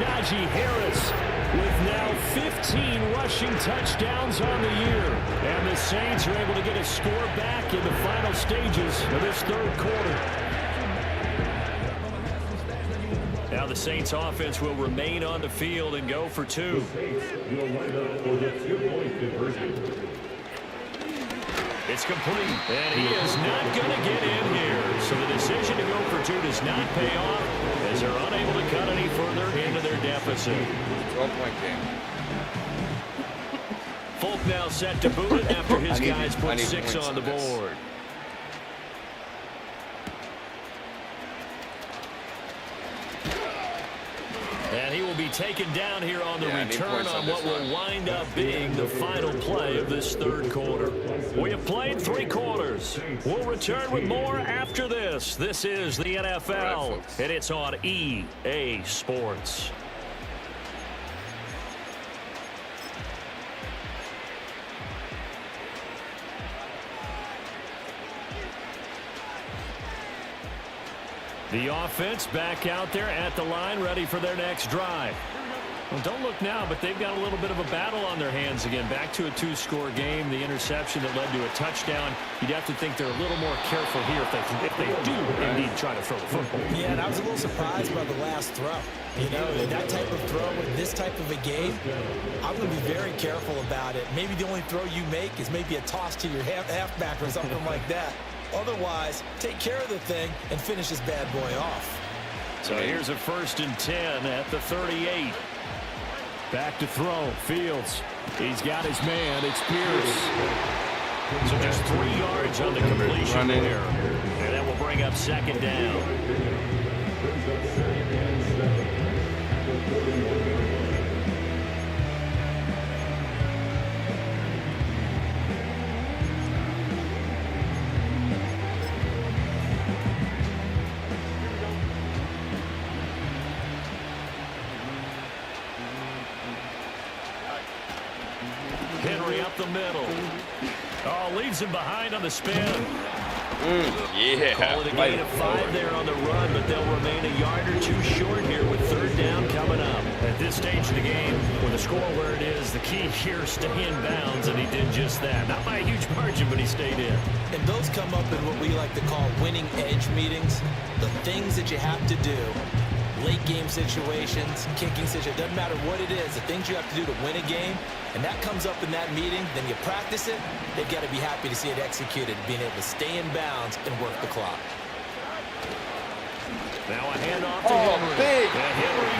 Speaker 2: Najee Harris with now 15 rushing touchdowns on the year. And the Saints are able to get a score back in the final stages of this third quarter. Now the Saints offense will remain on the field and go for 2. It's complete, and he is not going to get in here. So the decision to go for 2 does not pay off as they're unable to cut any further into their deficit.
Speaker 3: 12-point game.
Speaker 2: Folk now set to boot it after his guys put 6 on the board. And he will be taken down here on the return on what will wind up being the final play of this third quarter. We have played 3 quarters. We'll return with more after this. This is the NFL, and it's on EA Sports. The offense back out there at the line, ready for their next drive. Well, don't look now, but they've got a little bit of a battle on their hands again. Back to a 2-score game. The interception that led to a touchdown. You'd have to think they're a little more careful here if they do indeed try to throw the football.
Speaker 6: Yeah, and I was a little surprised by the last throw. You know, that type of throw in this type of a game, I'm going to be very careful about it. Maybe the only throw you make is maybe a toss to your halfback or something like that. Otherwise, take care of the thing and finish this bad boy off.
Speaker 2: So here's a 1st and 10 at the 38. Back to throw. Fields. He's got his man. It's Pierce. So just 3 yards on the completion there. And that will bring up 2nd down. Henry up the middle. Oh, leaves him behind on the spin.
Speaker 3: Yeah.
Speaker 2: Call it a gain of 5 there on the run, but they'll remain a yard or 2 short here with 3rd down coming up. At this stage of the game, with the score where it is, the key here, stay in bounds, and he did just that. Not by a huge margin, but he stayed in.
Speaker 6: And those come up in what we like to call winning edge meetings. The things that you have to do. Late game situations, kicking situations, doesn't matter what it is, the things you have to do to win a game, and that comes up in that meeting, then you practice it, they've got to be happy to see it executed, being able to stay in bounds and work the clock.
Speaker 2: Now a handoff to Henry.
Speaker 3: Big!
Speaker 2: Henry,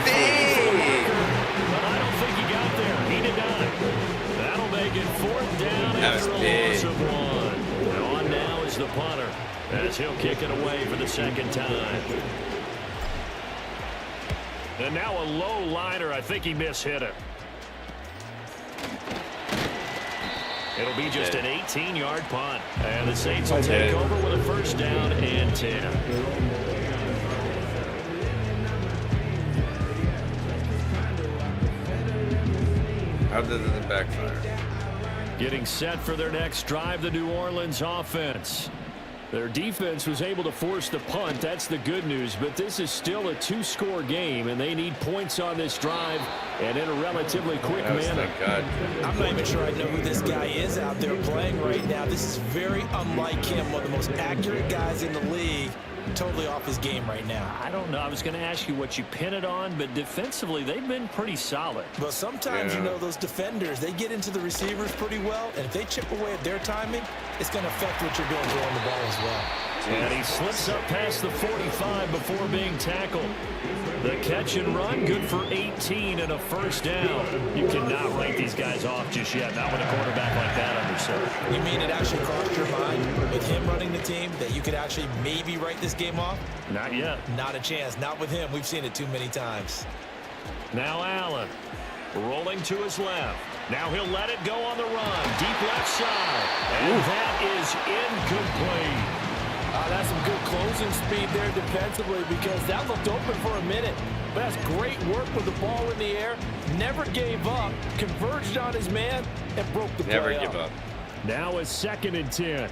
Speaker 2: but I don't think he got there. He did not. That'll make it 4th down after a loss of 1. And on now is the punter, as he'll kick it away for the 2nd time. And now a low liner. I think he mishit it. It'll be just an 18-yard punt. And the Saints will take over with a 1st down and 10.
Speaker 3: How did it backfire?
Speaker 2: Getting set for their next drive, the New Orleans offense. Their defense was able to force the punt. That's the good news. But this is still a 2-score game, and they need points on this drive and in a relatively quick manner.
Speaker 6: I'm not even sure I know who this guy is out there playing right now. This is very unlike him, one of the most accurate guys in the league. Totally off his game right now.
Speaker 2: I don't know. I was going to ask you what you pin it on, but defensively, they've been pretty solid.
Speaker 6: But sometimes, you know, those defenders, they get into the receivers pretty well, and if they chip away at their timing, it's going to affect what you're doing throwing the ball as well.
Speaker 2: And he slips up past the 45 before being tackled. The catch and run, good for 18 and a first down. You cannot write these guys off just yet, not with a quarterback like that under center.
Speaker 6: You mean it actually crossed your mind with him running the team that you could actually maybe write this game off?
Speaker 2: Not yet.
Speaker 6: Not a chance. Not with him. We've seen it too many times.
Speaker 2: Now Allen rolling to his left. Now he'll let it go on the run. Deep left side. And that is incomplete.
Speaker 5: That's some good closing speed there defensively because that looked open for a minute. But that's great work with the ball in the air. Never gave up. Converged on his man and broke the play
Speaker 3: Never give up.
Speaker 2: Now a 2nd and 10.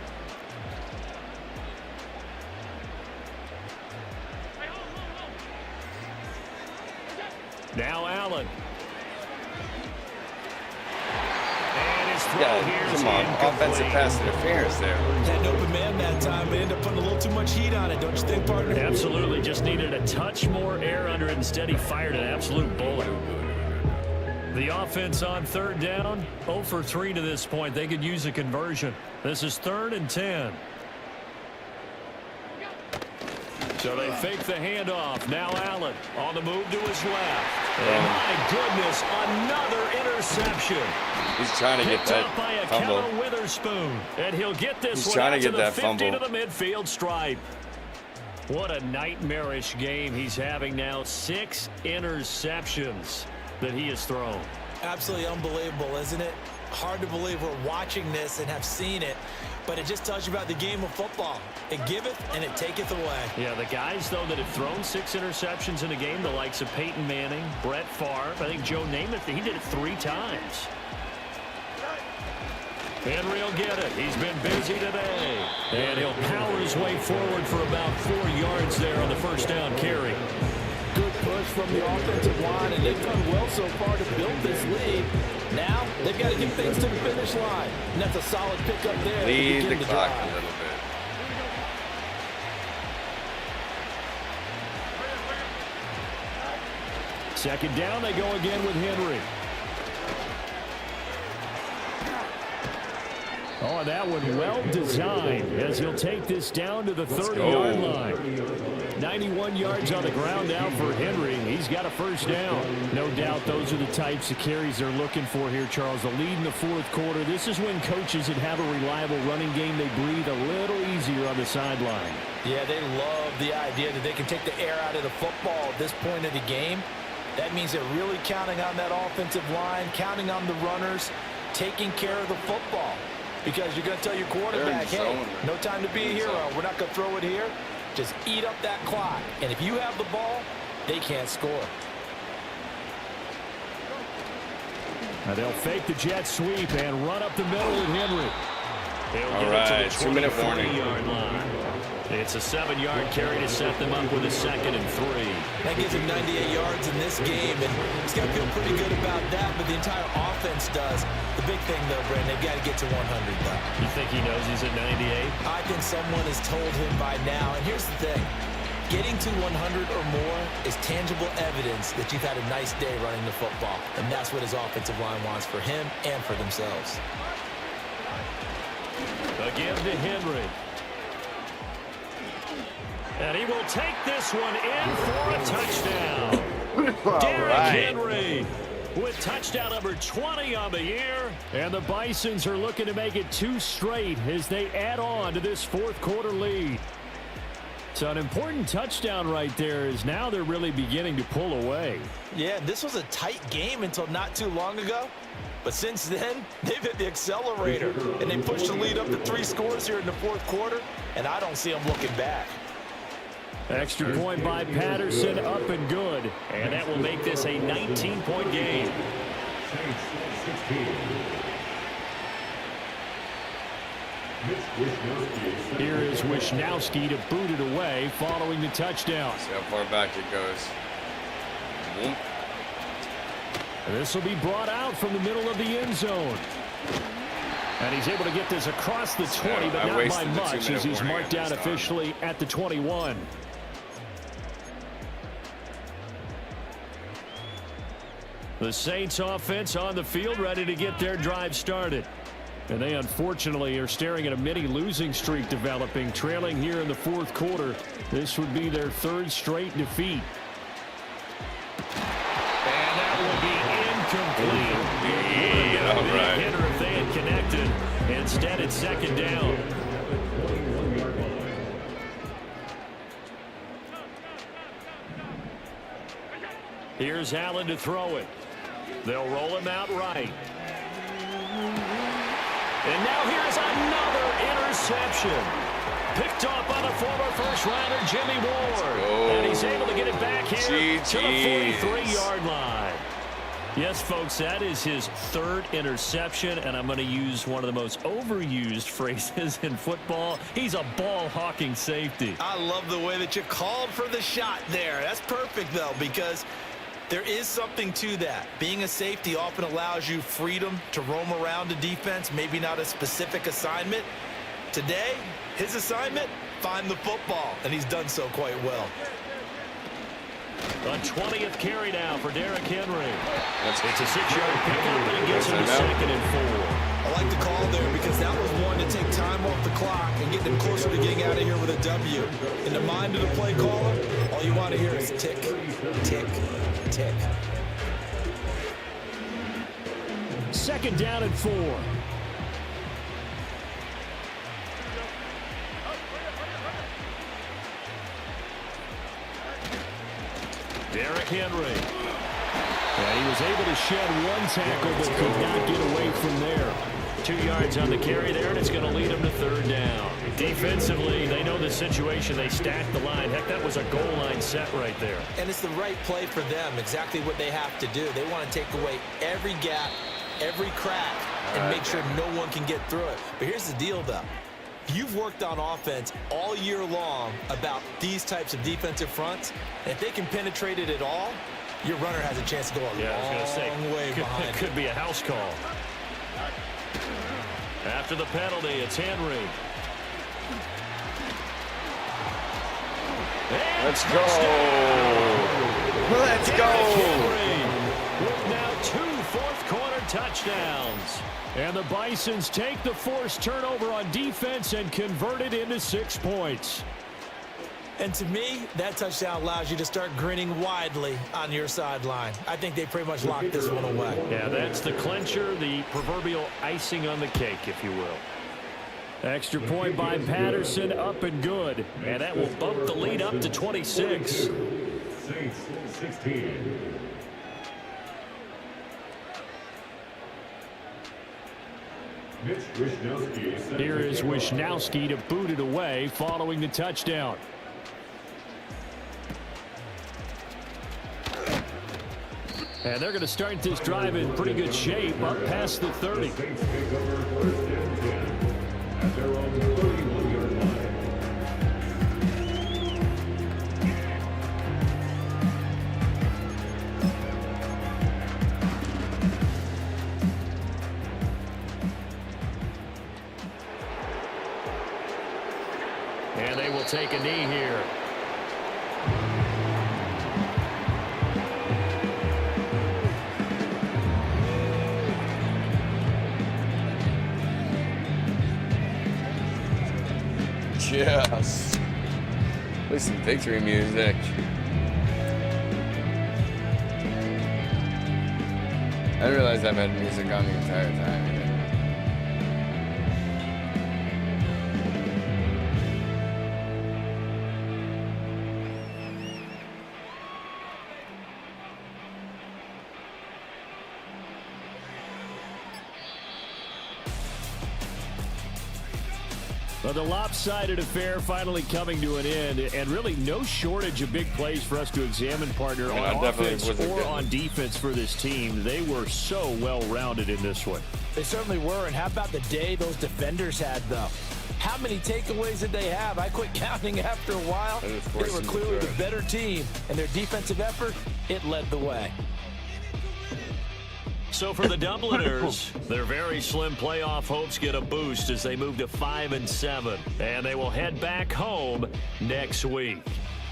Speaker 2: Now Allen.
Speaker 3: Yeah, come on. Offensive pass interference there.
Speaker 6: Had an open man that time, but ended up putting a little too much heat on it, don't you think, partner?
Speaker 2: Absolutely. Just needed a touch more air under it. Instead, he fired an absolute bullet. The offense on 3rd down, 0 for 3 to this point. They could use a conversion. This is 3rd and 10. So they fake the handoff. Now Allen on the move to his left. And my goodness, another interception.
Speaker 3: He's trying to get that
Speaker 2: up by a
Speaker 3: fumble.
Speaker 2: Kevin Witherspoon. And he'll get this
Speaker 3: He's
Speaker 2: one
Speaker 3: trying
Speaker 2: out
Speaker 3: to get
Speaker 2: the
Speaker 3: that
Speaker 2: 50
Speaker 3: fumble.
Speaker 2: to the midfield stripe. What a nightmarish game he's having now. 6 interceptions that he has thrown.
Speaker 6: Absolutely unbelievable, isn't it? Hard to believe we're watching this and have seen it, but it just tells you about the game of football. It giveth and it taketh away.
Speaker 2: Yeah, the guys, though, that have thrown 6 interceptions in a game, the likes of Peyton Manning, Brett Favre, I think Joe Namath, he did it 3 times. Henry will get it. He's been busy today. And he'll power his way forward for about 4 yards there on the first down carry.
Speaker 5: Good push from the offensive line, and they've done well so far to build this lead. Now they've got to get things to the finish line. And that's a solid pickup there.
Speaker 3: Lead the clock a little bit.
Speaker 2: Second down, they go again with Henry. Oh, and that one well designed as he'll take this down to the 30-yard line. 91 yards on the ground now for Henry. He's got a first down. No doubt those are the types of carries they're looking for here, Charles. The lead in the 4th quarter. This is when coaches that have a reliable running game, they breathe a little easier on the sideline.
Speaker 6: Yeah, they love the idea that they can take the air out of the football at this point of the game. That means they're really counting on that offensive line, counting on the runners, taking care of the football. Because you're going to tell your quarterback, hey, no time to be a hero. We're not going to throw it here. Just eat up that clock. And if you have the ball, they can't score.
Speaker 2: Now they'll fake the jet sweep and run up the middle with Henry.
Speaker 3: All right, 2-minute warning.
Speaker 2: Line. It's a 7-yard carry to set them up with a 2nd and 3.
Speaker 6: That gives him 98 yards in this game, and he's got to feel pretty good about that, but the entire offense does. The big thing, though, Brandon, they've got to get to 100, though.
Speaker 2: You think he knows he's at 98?
Speaker 6: I think someone has told him by now, and here's the thing. Getting to 100 or more is tangible evidence that you've had a nice day running the football, and that's what his offensive line wants for him and for themselves.
Speaker 2: Again to Henry. And he will take this one in for a touchdown. Derrick Henry with touchdown number 20 on the year. And the Bisons are looking to make it 2 straight as they add on to this 4th quarter lead. So an important touchdown right there is now they're really beginning to pull away.
Speaker 6: Yeah, this was a tight game until not too long ago. But since then, they've hit the accelerator. And they pushed the lead up to 3 scores here in the 4th quarter. And I don't see them looking back.
Speaker 2: Extra point by Patterson, up and good. And that will make this a 19-point game. Here is Wisnowski to boot it away following the touchdown.
Speaker 3: See how far back it goes. Boom.
Speaker 2: This will be brought out from the middle of the end zone. And he's able to get this across the 20, but not by much as he's marked down officially at the 21. The Saints offense on the field ready to get their drive started. And they unfortunately are staring at a mini losing streak developing, trailing here in the fourth quarter. This would be their third straight defeat. And that will be incomplete.
Speaker 3: All right.
Speaker 2: Hitter if they had connected. Instead, it's second down. Here's Allen to throw it. They'll roll him out right. And now here's another interception. Picked off by the former first-rounder Jimmy Ward. And he's able to get it back here to the 43-yard line. Yes, folks, that is his third interception, and I'm going to use one of the most overused phrases in football. He's a ball-hawking safety.
Speaker 6: I love the way that you called for the shot there. That's perfect, though, because there is something to that. Being a safety often allows you freedom to roam around the defense, maybe not a specific assignment. Today, his assignment, find the football, and he's done so quite well.
Speaker 2: A 20th carry now for Derrick Henry. It's a 6-yard pickup, and it gets him to 2nd and 4.
Speaker 6: I like the call there because that was one to take time off the clock and get them closer to getting out of here with a W. In the mind of the play caller, all you want to hear is tick, tick, tick.
Speaker 2: 2nd down and 4. Derrick Henry. And he was able to shed one tackle but could not get away from there. 2 yards on the carry there, and it's going to lead him to 3rd down. Defensively, they know the situation. They stacked the line. Heck, that was a goal line set right there.
Speaker 6: And it's the right play for them, exactly what they have to do. They want to take away every gap, every crack, and make sure no one can get through it. But here's the deal, though. You've worked on offense all year long about these types of defensive fronts. And if they can penetrate it at all, your runner has a chance to go a long way behind.
Speaker 2: It could be a house call. After the penalty, it's Henry. And
Speaker 3: let's go. Let's go.
Speaker 2: Henry with now 2 fourth-quarter touchdowns. And the Bisons take the forced turnover on defense and convert it into 6 points.
Speaker 6: And to me, that touchdown allows you to start grinning widely on your sideline. I think they pretty much locked this one away.
Speaker 2: Yeah, that's the clincher, the proverbial icing on the cake, if you will. Extra point by Patterson, up and good. And that will bump the lead up to 26.
Speaker 7: Saints 16.
Speaker 2: Here is Wisnowski to boot it away following the touchdown. And they're going to start this drive in pretty good shape up past the 30. And they will take a knee here.
Speaker 3: Yes. Play some victory music. I didn't realize I've had music on the entire time.
Speaker 2: Well, the lopsided affair finally coming to an end, and really no shortage of big plays for us to examine, partner, on offense or on defense for this team. They were so well-rounded in this one.
Speaker 5: They certainly were, and how about the day those defenders had, though? How many takeaways did they have? I quit counting after a while. They were clearly the better team, and their defensive effort, it led the way.
Speaker 2: So for the Dubliners, their very slim playoff hopes get a boost as they move to 5-7, and they will head back home next week.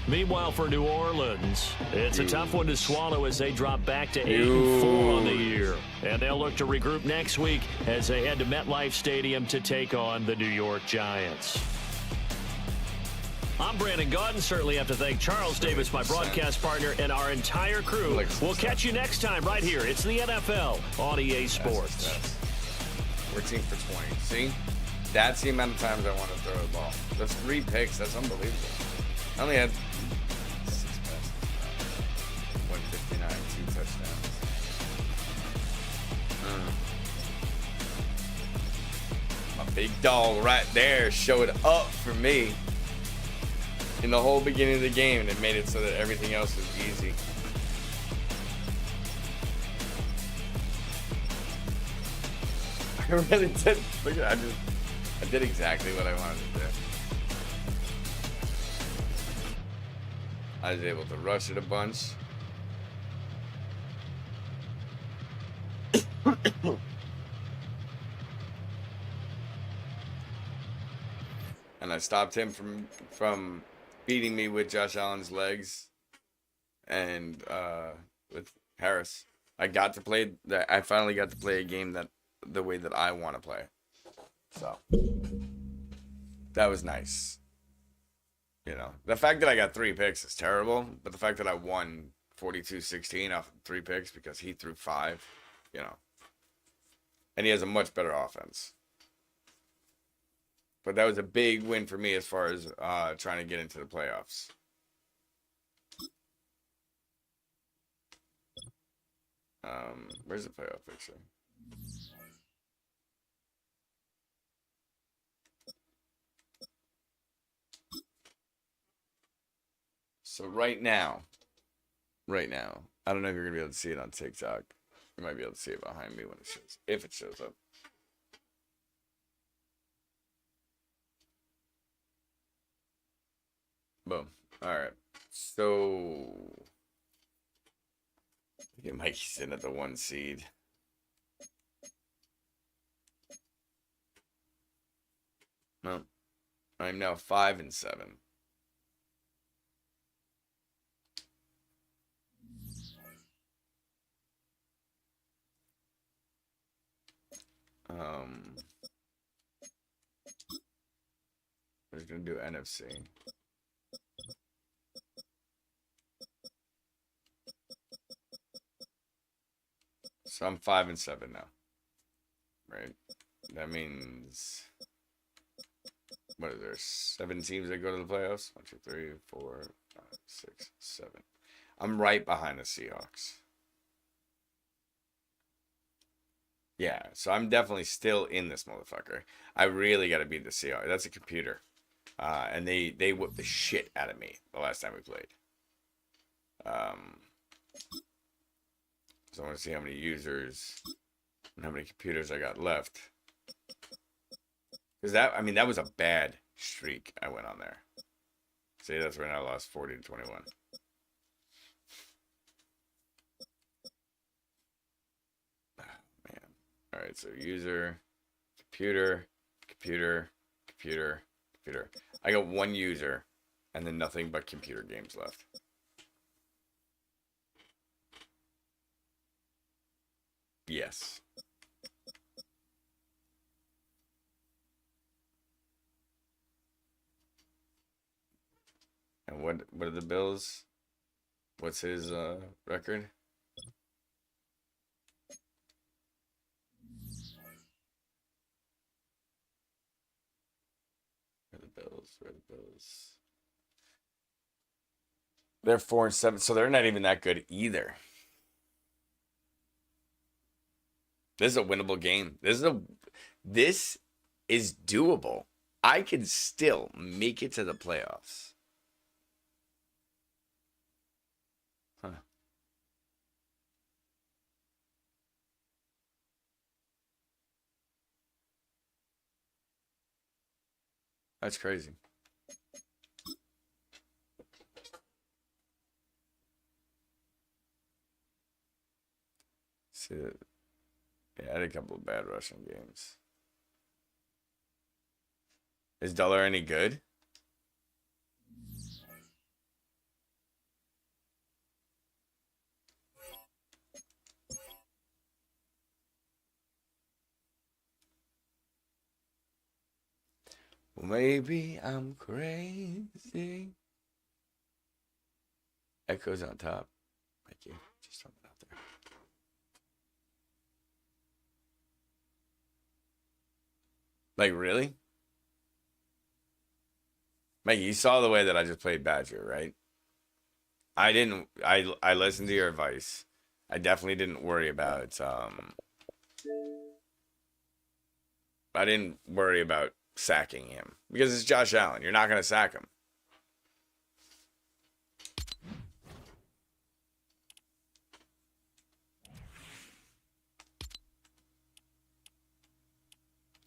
Speaker 2: Meanwhile, for New Orleans, it's a tough one to swallow as they drop back to 8-4 on the year. And they'll look to regroup next week as they head to MetLife Stadium to take on the New York Giants. I'm Brandon Gaudin. Certainly have to thank Charles Davis, my broadcast partner, and our entire crew. We'll catch you next time right here. It's the NFL on EA Sports.
Speaker 3: 14 for 20. See? That's the amount of times I want to throw the ball. That's 3 picks. That's unbelievable. I only had 6 passes. 159, 2 touchdowns. My big dog right there showed up for me in the whole beginning of the game, and it made it so that everything else was easy. I really did. Look at that. I did exactly what I wanted to do. I was able to rush it a bunch. And I stopped him from beating me with Josh Allen's legs and with Harris. I finally got to play a game that the way that I want to play. So that was nice. You know, the fact that I got 3 picks is terrible, but the fact that I won 42-16 off of 3 picks because he threw 5, you know. And he has a much better offense. But that was a big win for me as far as trying to get into the playoffs. Where's the playoff picture? So right now, I don't know if you're going to be able to see it on TikTok. You might be able to see it behind me when it shows, if it shows up. Boom. All right. So, get Mikey's in at the 1 seed. No. I'm now 5-7. We're just gonna do NFC. So I'm 5-7 now. Right? That means what is there? 7 teams that go to the playoffs? 1, 2, 3, 4, 5, 6, 7. I'm right behind the Seahawks. Yeah, so I'm definitely still in this motherfucker. I really got to beat the Seahawks. That's a computer. And they whipped the shit out of me the last time we played. So I want to see how many users and how many computers I got left. Because that was a bad streak I went on there. See, that's when I lost 40-21. Man. All right, so user, computer. I got 1 user and then nothing but computer games left. Yes. And what are the Bills? What's his record? Where are the Bills? They're 4-7, so they're not even that good either. This is a winnable game. This is doable. I could still make it to the playoffs. Huh. That's crazy. See, yeah, I had a couple of bad rushing games. Is Dollar any good? Well, maybe I'm crazy. Echo's on top. Thank you. Just throwing it out there. Like, really? Mike, you saw the way that I just played Badger, right? I listened to your advice. I definitely didn't worry about I didn't worry about sacking him because it's Josh Allen. You're not going to sack him.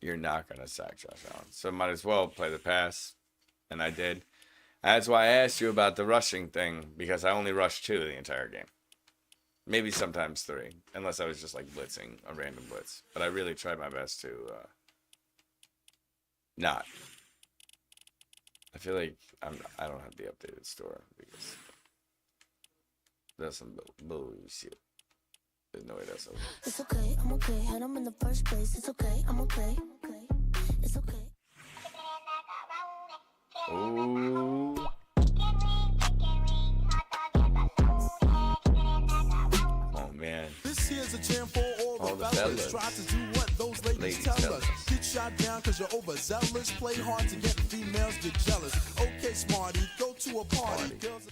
Speaker 3: You're not going to sack Josh Allen. So might as well play the pass. And I did. That's why I asked you about the rushing thing, because I only rushed 2 the entire game. Maybe sometimes 3, unless I was just like blitzing a random blitz. But I really tried my best to not. I feel like I don't have the updated store because that's some bullshit. There's no way that's over.
Speaker 7: It's okay, I'm okay, and I'm in the first place. It's okay, I'm okay. It's okay.
Speaker 3: Oh. Oh man.
Speaker 1: This here's a jam for all the fellas. Try to do what those ladies tell us. Get shot down cause you're overzealous. Play hard to get females get jealous. Okay, smarty, go to a party. Girls...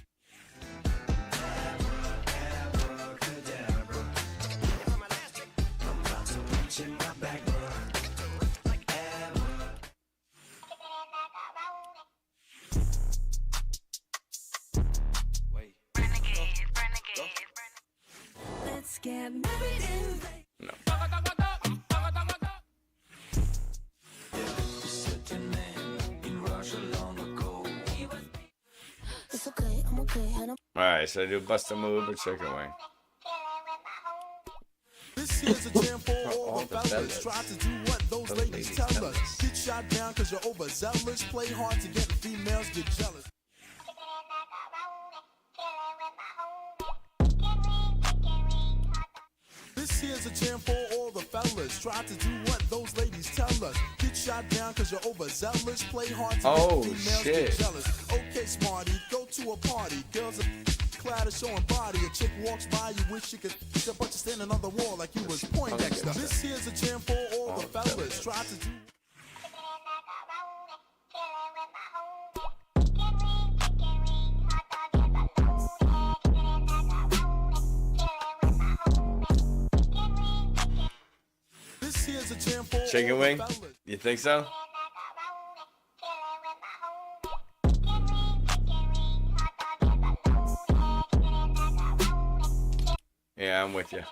Speaker 7: Let's get married in
Speaker 3: No.
Speaker 7: It's okay, I'm okay, and I'm
Speaker 3: Alright, so I do bust a move or chicken wing.
Speaker 1: This here's a jam for all the fellas. Try to do what those ladies tell us. Get shot down cause you're overzealous. Play hard to get females get jealous. This here's a jam for all the fellas. Try to do what those ladies tell us. Get shot down cause you're overzealous. Play hard to get females get jealous. Okay, smarty, go to a party. Girls are clad of showing body. A chick walks by, you wish you could but you're standing on the wall like you was Poindexter. This here's a jam for all the fellas. Try to do. This here's a jam for
Speaker 3: Chicken
Speaker 1: all
Speaker 3: wing?
Speaker 1: the fellas.
Speaker 3: You think so? Yeah, I'm with you.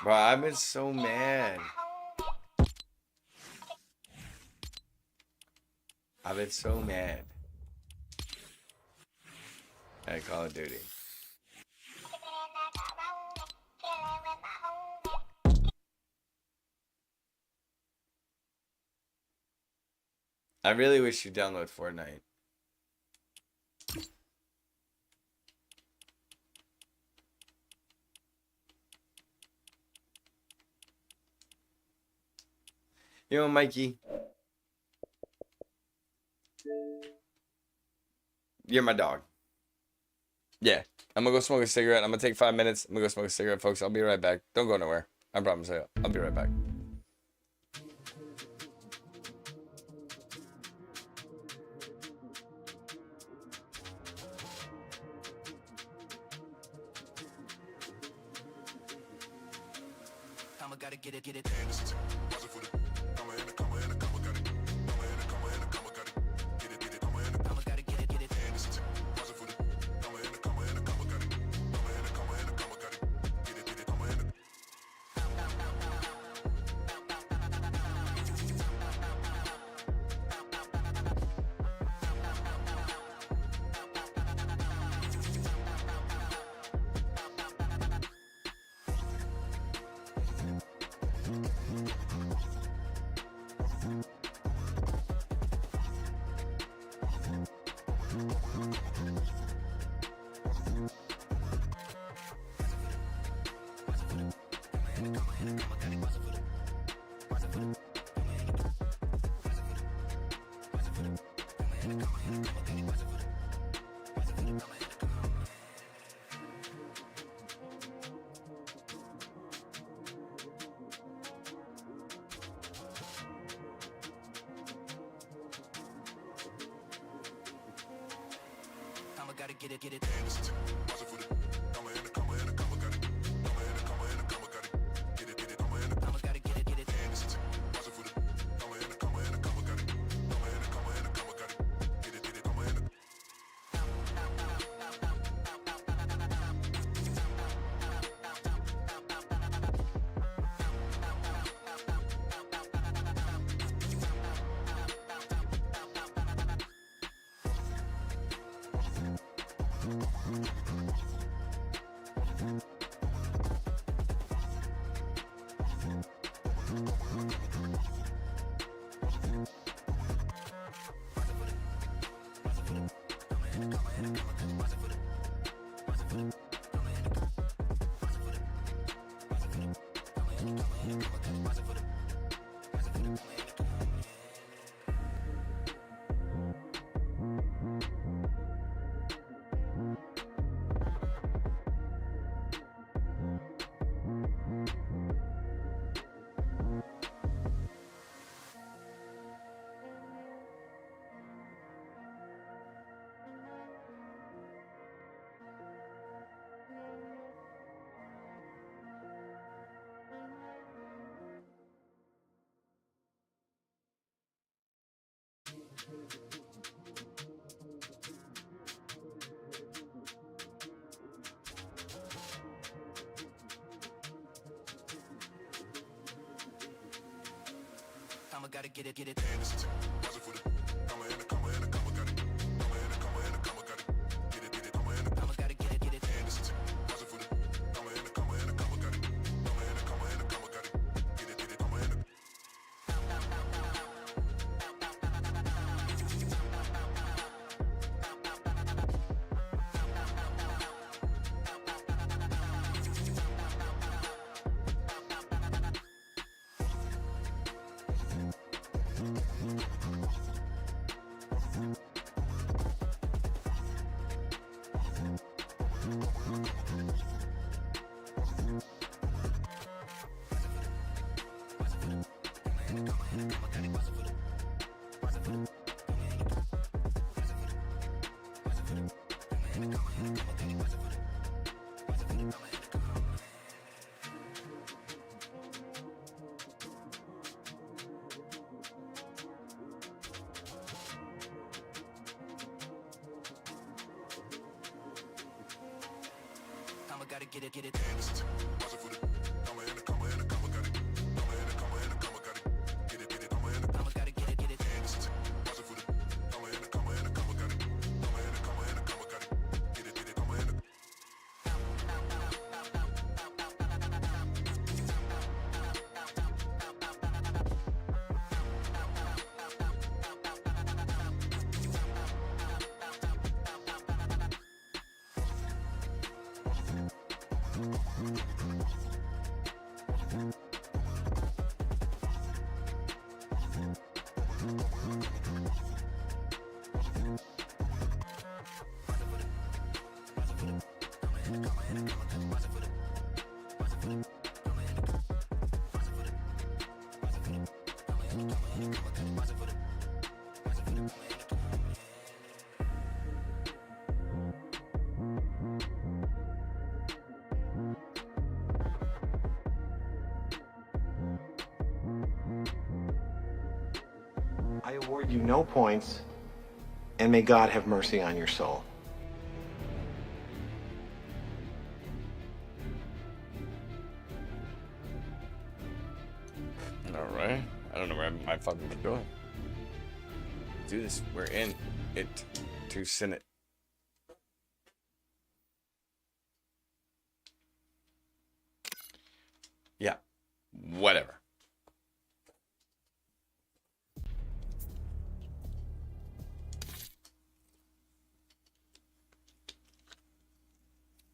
Speaker 3: Bro, I've been so mad. I've been so mad at Call of Duty. I really wish you download Fortnite. You know, Mikey, you're my dog. Yeah, I'm gonna go smoke a cigarette. I'm gonna take 5 minutes. I'm gonna go smoke a cigarette, folks. I'll be right back. Don't go nowhere. I promise you. I'll be right back.
Speaker 6: I'ma gotta get it. I'ma gotta get it. I'ma gotta get it. I'ma gotta get it.
Speaker 4: award you no points, and may God have mercy on your soul.
Speaker 3: Alright. I don't know where my fucking going. Do this. We're in it to Senate. Yeah. Whatever.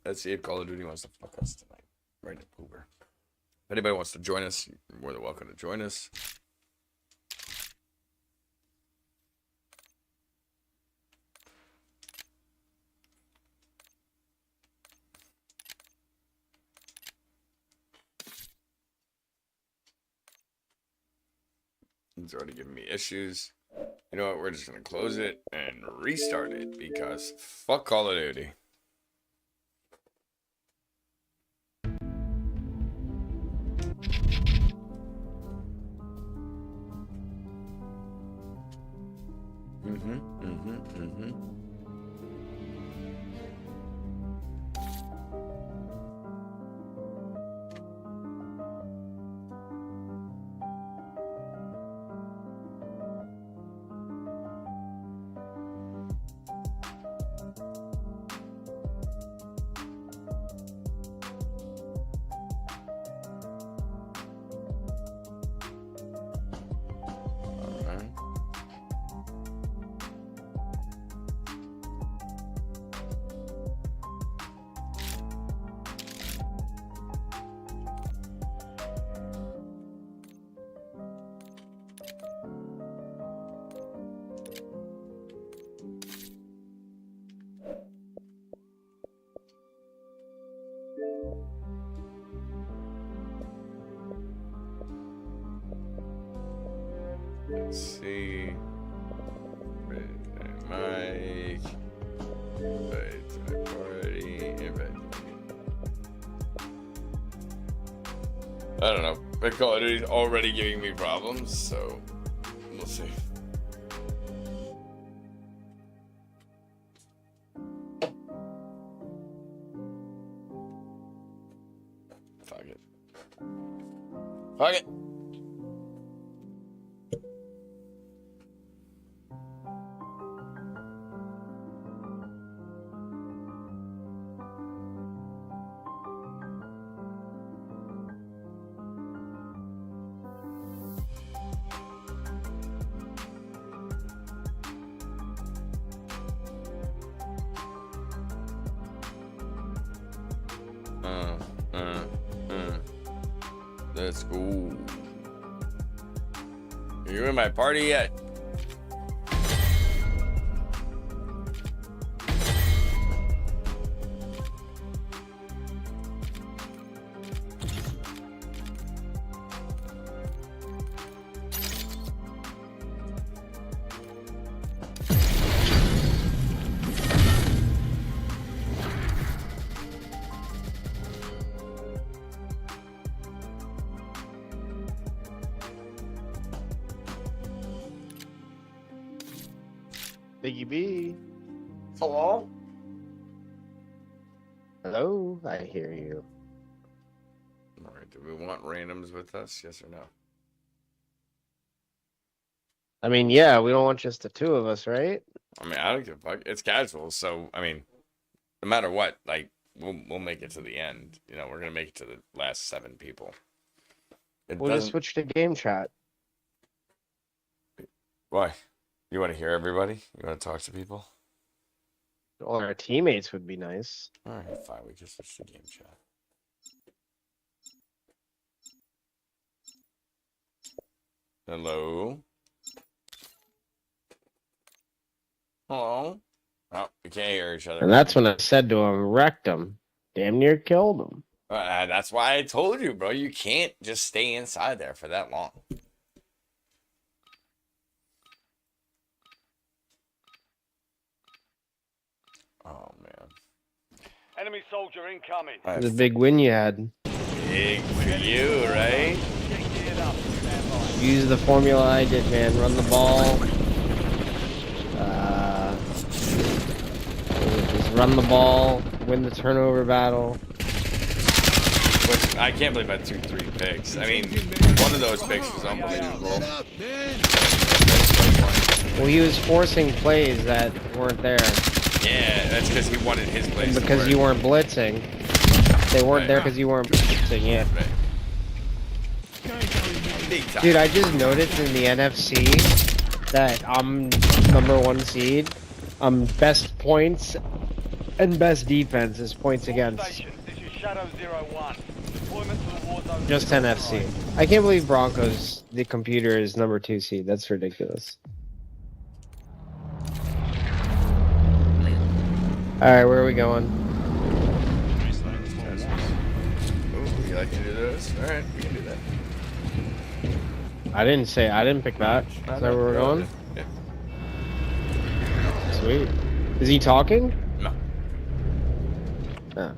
Speaker 3: Let's see if Call of Duty wants to fuck us tonight. Right at Uber. If anybody wants to join us, you're more than welcome to join us. It's already giving me issues. You know what? We're just going to close it and restart it because fuck Call of Duty. Let's see. Mike. Party. I don't know. But Call of Duty's already giving me problems, so we'll see. Fuck it. Fuck it. Let's go. Are you in my party yet?
Speaker 8: Biggie B.
Speaker 3: Hello?
Speaker 8: Hello, I hear you.
Speaker 3: All right, do we want randoms with us? Yes or no?
Speaker 8: I mean, yeah, we don't want just the two of us, right?
Speaker 3: I mean, I don't give a fuck. It's casual, so I mean, no matter what, like we'll make it to the end. You know, we're gonna make it to the last 7 people.
Speaker 8: We'll just switch to game chat.
Speaker 3: Why? You want to hear everybody? You want to talk to people?
Speaker 8: All our teammates would be nice.
Speaker 3: All right, fine. We can switch to game chat. Hello? Hello? Oh, we can't hear each other.
Speaker 8: And that's when I said to him, wrecked him. Damn near killed him.
Speaker 3: That's why I told you, bro. You can't just stay inside there for that long. Oh, man.
Speaker 9: Enemy soldier incoming.
Speaker 8: It was a big win you had.
Speaker 3: Big for you, right?
Speaker 9: Get geared up. Stand by.
Speaker 8: Use the formula I did, man. Run the ball. Just run the ball. Win the turnover battle.
Speaker 3: Which, I can't believe I threw 3 picks. I mean, one of those picks was unbelievable.
Speaker 8: Well, he was forcing plays that weren't there.
Speaker 3: Yeah, that's because he wanted his plays.
Speaker 8: Because you weren't blitzing. They weren't there because you weren't blitzing, yeah.
Speaker 3: Right.
Speaker 8: Dude, I just noticed in the NFC that I'm #1 seed. Best points and best defense is points against.
Speaker 9: This is Shadow 01. Deployment to the war zone.
Speaker 8: Just NFC. I can't believe Broncos, the computer, is #2 seed. That's ridiculous. Alright, where are we going?
Speaker 3: Ooh, you like to do this? Alright, we can do that.
Speaker 8: I didn't pick that. Is that where we're going?
Speaker 3: Yeah.
Speaker 8: Sweet. Is he talking?
Speaker 3: No.
Speaker 8: Oh.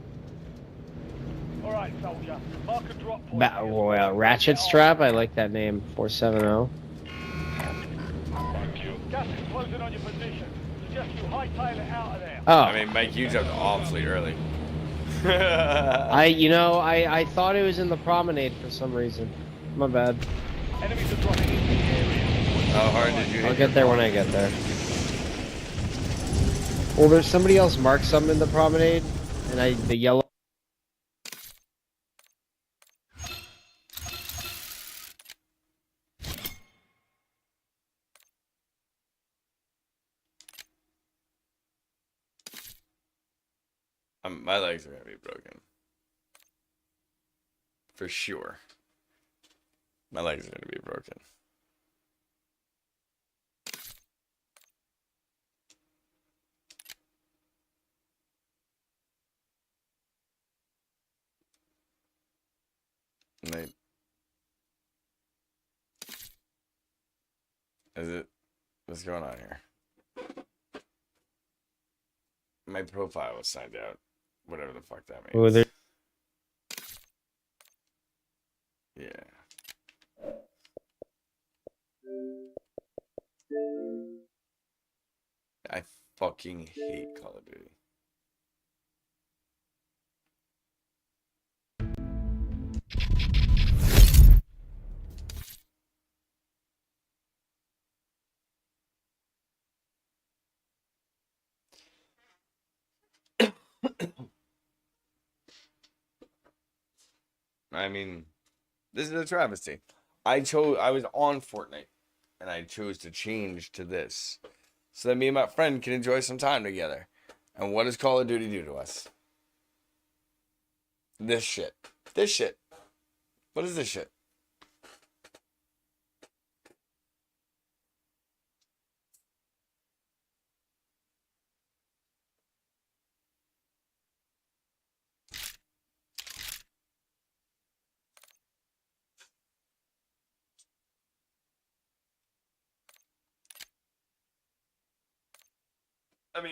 Speaker 9: Alright, soldier. Mark a drop point.
Speaker 8: Ratchet Strap? I like that name. 470.
Speaker 9: Thank you. Gas is closing on your position. Suggest you hightail it out of there.
Speaker 8: Oh.
Speaker 3: I mean, Mike, you jumped awfully early.
Speaker 8: I thought it was in the promenade for some reason. My bad.
Speaker 9: Enemies are dropping into the area.
Speaker 3: How hard did you hit?
Speaker 8: I'll get there when I get there. Well, there's somebody else marked something in the promenade, and the yellow.
Speaker 3: My legs are gonna be broken. For sure. My legs are gonna be broken. Is it? What's going on here? My profile was signed out. Whatever the fuck that means.
Speaker 8: Oh,
Speaker 3: yeah. I fucking hate Call of Duty. I mean, this is a travesty. I was on Fortnite, and I chose to change to this, so that me and my friend can enjoy some time together. And what does Call of Duty do to us? This shit. This shit. What is this shit? I mean,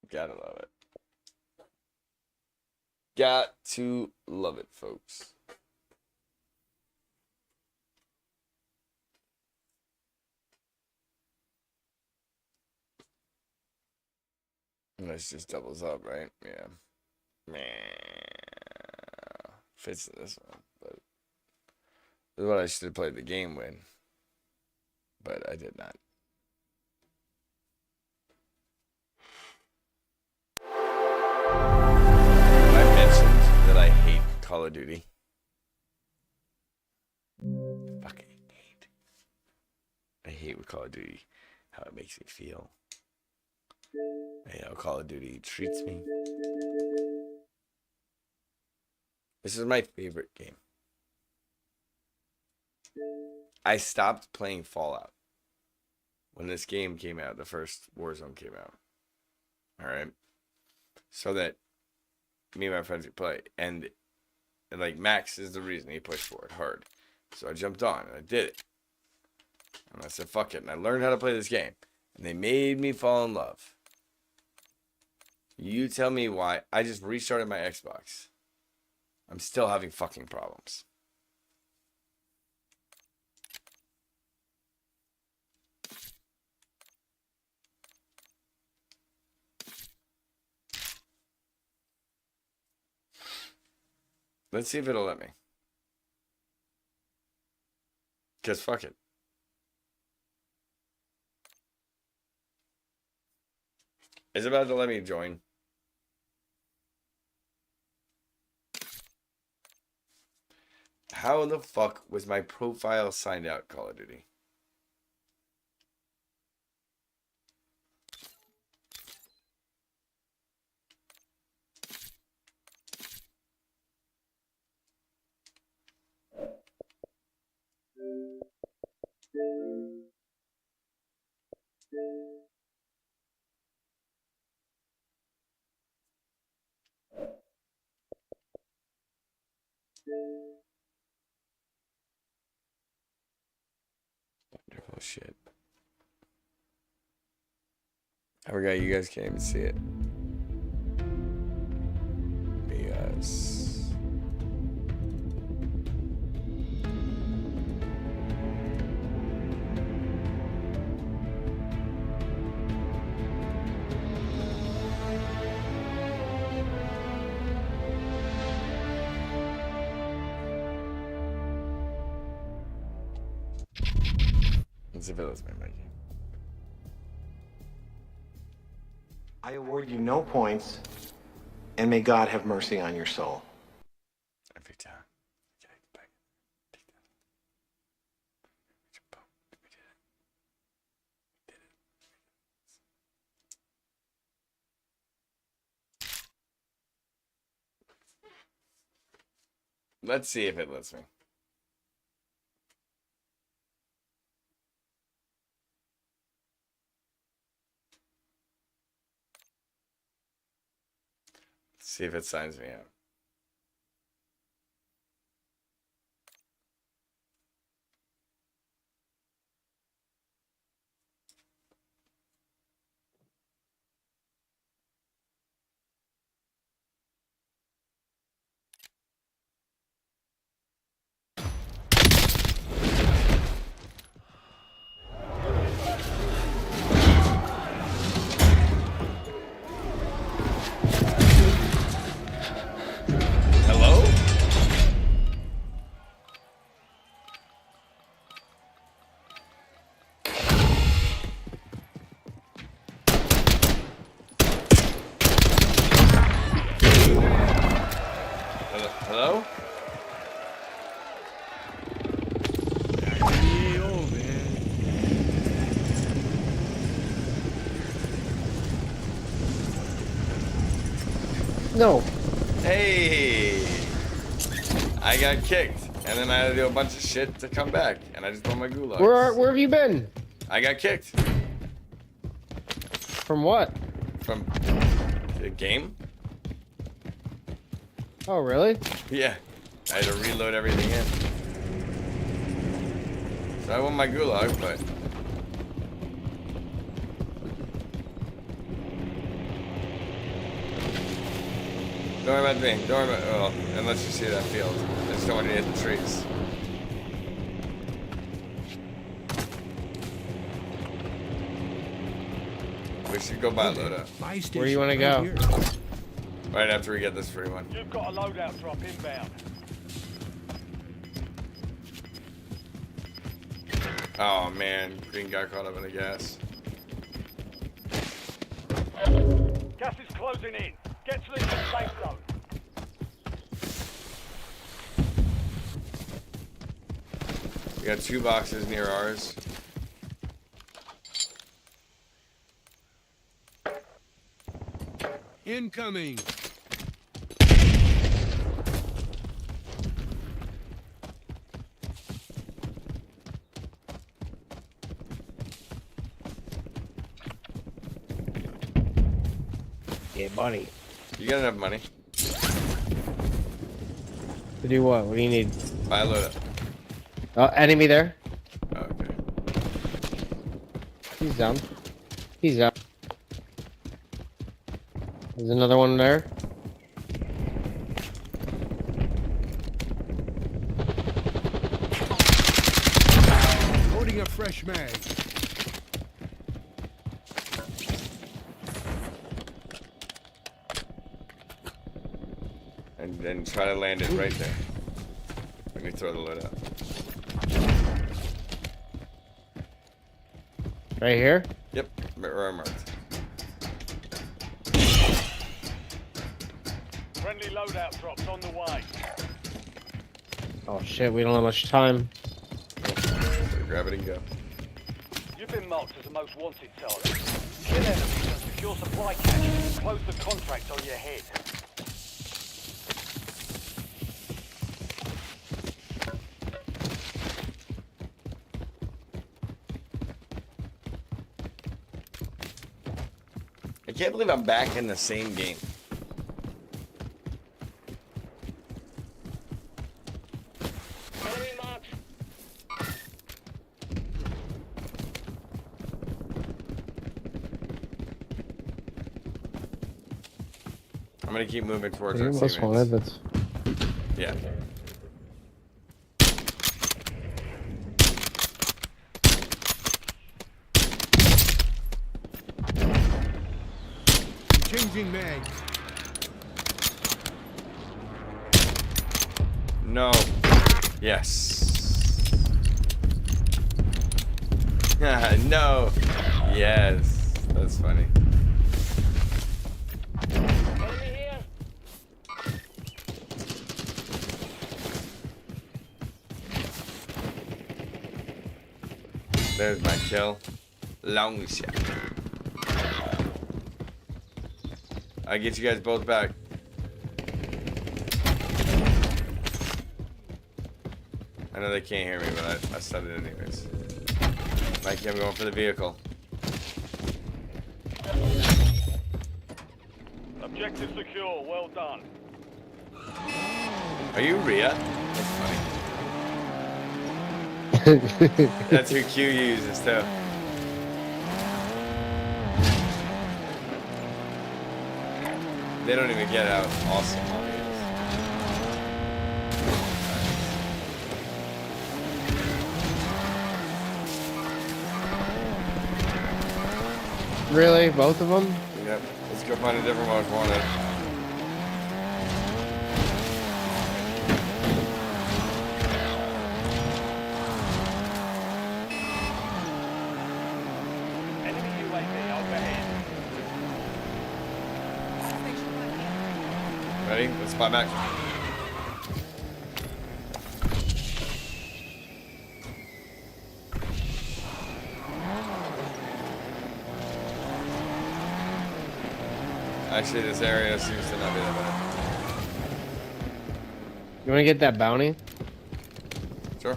Speaker 3: gotta love it. Got to love it, folks. And this just doubles up, right? Yeah. Man. Fits this one, but this is what I should have played the game with. But I did not. I mentioned that I hate Call of Duty. Fucking hate. I hate with Call of Duty how it makes me feel. And how Call of Duty treats me. This is my favorite game. I stopped playing Fallout when this game came out, the first Warzone came out. Alright? So that me and my friends could play. And like Max is the reason he pushed for it hard. So I jumped on and I did it. And I said, fuck it. And I learned how to play this game. And they made me fall in love. You tell me why. I just restarted my Xbox. I'm still having fucking problems. Let's see if it'll let me. Because fuck it. It's about to let me join. How the fuck was my profile signed out, Call of Duty? Wonderful shit. I forgot you guys can't even see it. Yes. Let's see if it lets me, Mikey.
Speaker 4: I award you no points, and may God have mercy on your soul.
Speaker 3: Every time. Okay, back. Take that. We did it. Let's see if it lets me. See if it signs me out. Hello?
Speaker 8: No.
Speaker 3: Hey! I got kicked, and then I had to do a bunch of shit to come back, and I just won my gulag.
Speaker 8: Where have you been?
Speaker 3: I got kicked.
Speaker 8: From what?
Speaker 3: From the game?
Speaker 8: Oh, really?
Speaker 3: Yeah. I had to reload everything in. So I won my gulag, but... Don't worry about me. Don't worry about... Well, unless you see that field. I just don't want you to hit the trees. We should go buy a loadout.
Speaker 8: Where do you want to go?
Speaker 3: Right after we get this free one.
Speaker 9: You've got a loadout drop inbound.
Speaker 3: Oh man, Green got caught up in the gas.
Speaker 9: Gas is closing in. Get to the safe zone.
Speaker 3: We got 2 boxes near ours.
Speaker 10: Incoming.
Speaker 8: Yeah, buddy.
Speaker 3: You got enough money?
Speaker 8: To do what? What do you need?
Speaker 3: Buy a loadout.
Speaker 8: Oh, enemy there.
Speaker 3: Okay.
Speaker 8: He's down. He's up. There's another one there.
Speaker 1: Loading a fresh mag.
Speaker 3: And then try to land it right there. Let me throw the load out.
Speaker 8: Right here?
Speaker 3: Yep, where I marked.
Speaker 9: Friendly loadout drops on the way.
Speaker 8: Oh shit, we don't have much time.
Speaker 3: Grab it and go.
Speaker 9: You've been marked as the most wanted target. Kill enemies and secure supply caches. Close the contract on your head.
Speaker 3: I can't believe I'm back in the same game. I'm gonna keep moving towards our
Speaker 8: Most wanted,
Speaker 3: teammates.
Speaker 8: that's...
Speaker 3: Yeah.
Speaker 1: Changing mag.
Speaker 3: No. Yes. No. Yes. That's funny. There's my kill. Long shot. I get you guys both back. I know they can't hear me, but I said it anyways. Mikey, I'm going for the vehicle.
Speaker 9: Objective secure. Well done.
Speaker 3: Are you Rhea? That's funny. That's who Q uses too. They don't even get how awesome Molly is.
Speaker 8: Really? Both of them?
Speaker 3: Yep. Let's go find a different most wanted.
Speaker 9: Enemy UAV overhead.
Speaker 3: Ready? Let's spot back. Actually, this area seems to not be that bad.
Speaker 8: You wanna get that bounty?
Speaker 3: Sure.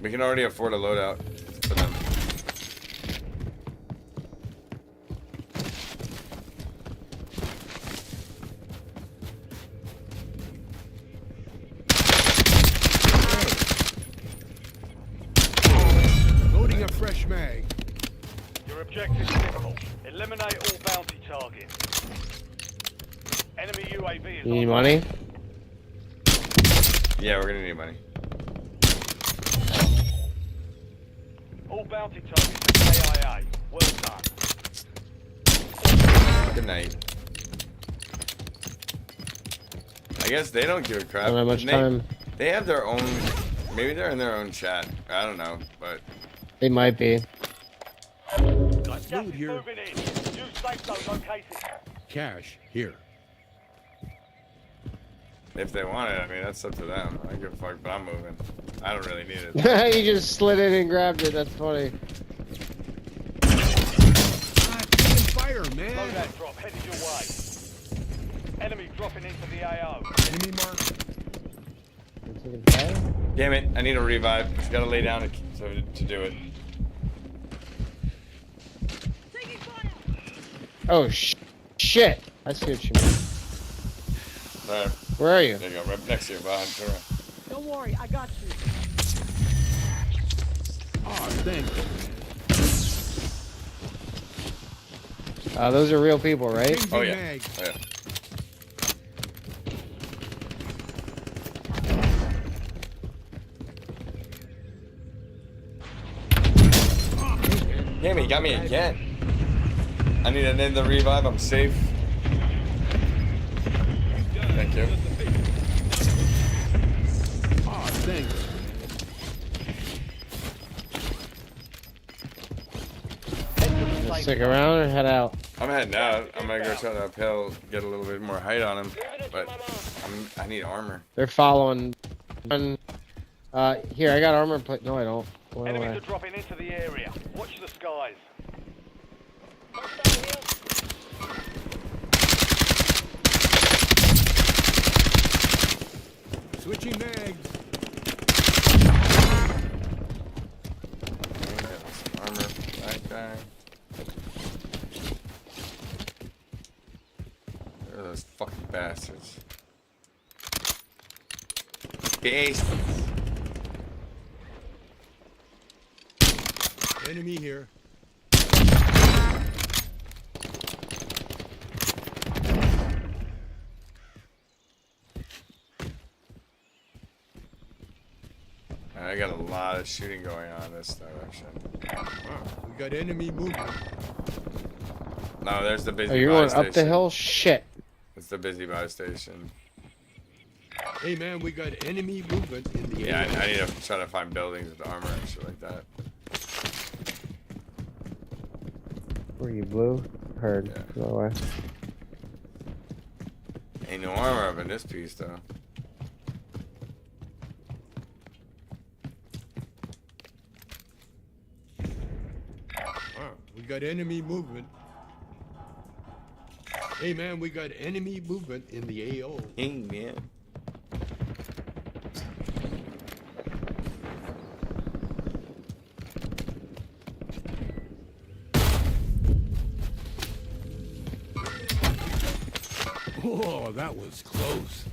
Speaker 3: We can already afford a loadout for them.
Speaker 1: Loading a fresh mag.
Speaker 9: Your objective simple. Eliminate all bounty targets. Enemy UAV is
Speaker 8: You need
Speaker 9: on.
Speaker 8: money?
Speaker 3: Yeah, we're gonna need money.
Speaker 9: All bounty targets are KIA. Well done.
Speaker 3: Good night. I guess they don't give a crap.
Speaker 8: Don't have much time.
Speaker 3: They have their own. Maybe they're in their own chat. I don't know, but
Speaker 8: They might be.
Speaker 9: Gas is moving in. New safe zone located.
Speaker 1: Cash here.
Speaker 3: if they want it, I mean that's up to them. I don't give a fuck, but I'm moving. I don't really need it.
Speaker 8: You just slid in and grabbed it. That's funny.
Speaker 1: Fire, man.
Speaker 9: Loadout drop headed your way. Enemy dropping into the AO.
Speaker 1: Enemy mark.
Speaker 3: Damn it! I need a revive. Just gotta lay down to do it.
Speaker 8: Oh shit! I see what you mean.
Speaker 3: Right.
Speaker 8: Where are you?
Speaker 3: There you go. Right next to you, behind. Turn around.
Speaker 10: Don't worry, I got you.
Speaker 8: Those are real people, right?
Speaker 3: Oh yeah. Oh, yeah. Damn, he got me again. I need to end the revive. I'm safe. Thank you.
Speaker 8: Stick around or head out?
Speaker 3: I'm heading out. I'm gonna go try to uphill, get a little bit more height on him, but I need armor.
Speaker 8: They're following. Here, I got armor plate. No, I don't. Where am I?
Speaker 9: Enemies are dropping into the area. Watch the skies.
Speaker 1: Switching mags.
Speaker 3: Armor, backpack. Where are those fucking bastards? Bastards.
Speaker 1: Enemy here.
Speaker 3: I got a lot of shooting going on this direction.
Speaker 1: We got enemy movement.
Speaker 3: No, there's the busy
Speaker 8: Oh, you're
Speaker 3: buy
Speaker 8: going
Speaker 3: station.
Speaker 8: up the hill? Shit.
Speaker 3: It's the busy buy station.
Speaker 1: Hey man, we got enemy movement in the
Speaker 3: Yeah,
Speaker 1: area.
Speaker 3: I need to try to find buildings with armor and shit like that.
Speaker 8: Were you blue? Heard.
Speaker 3: Yeah.
Speaker 8: No way.
Speaker 3: Ain't no armor up in this piece though.
Speaker 1: We got enemy movement. Hey man, we got enemy movement in the AO.
Speaker 3: Hey man.
Speaker 1: Oh, that was close.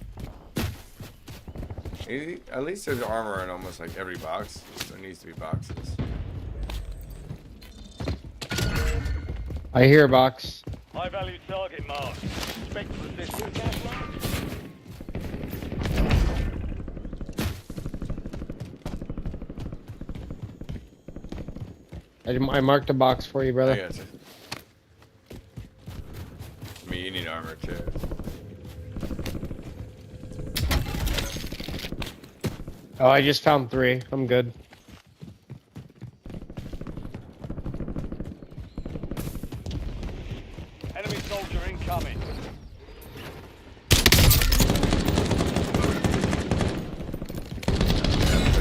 Speaker 3: At least there's armor in almost like every box. There needs to be boxes.
Speaker 8: I hear a box.
Speaker 9: High value target marked. Expect resistance.
Speaker 8: I marked a box for you,
Speaker 3: I
Speaker 8: brother.
Speaker 3: got you. I mean, you need armor too.
Speaker 8: Oh, I just found 3. I'm good.
Speaker 9: Enemy soldier incoming.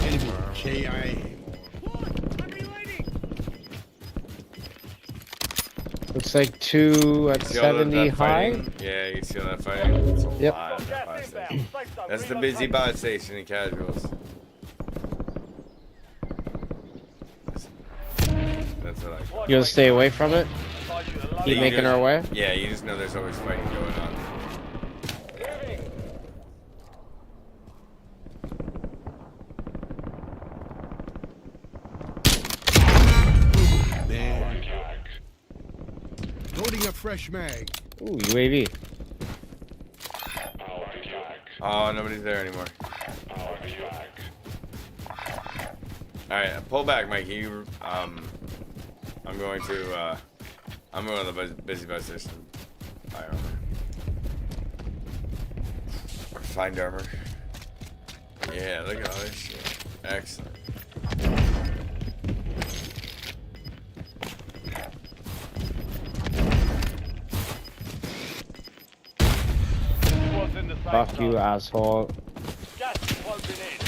Speaker 1: Enemy KIA.
Speaker 8: Looks like 2 at
Speaker 3: See all that
Speaker 8: 70 high.
Speaker 3: fighting? Yeah, you see all that fighting? It's a
Speaker 8: Yep.
Speaker 3: lot of that buy
Speaker 9: Gas
Speaker 3: station.
Speaker 9: inbound. Safe zone
Speaker 3: That's the busy
Speaker 9: relocated.
Speaker 3: buy station in casuals. That's what I call it.
Speaker 8: You gonna stay away from it?
Speaker 9: Advise you to load
Speaker 8: Keep
Speaker 3: You
Speaker 8: making
Speaker 3: just-
Speaker 8: our way?
Speaker 3: Yeah, you just know there's always fighting going on.
Speaker 1: Man. Loading a fresh mag.
Speaker 8: Ooh, UAV.
Speaker 3: Oh, nobody's there anymore. Alright, pull back, Mikey. I'm going to the busy buy station. Buy armor. Or find armor. Yeah, look at all this shit. Excellent.
Speaker 9: Squads in the safe
Speaker 8: Fuck you,
Speaker 9: zone.
Speaker 8: asshole.
Speaker 9: Gas is closing in.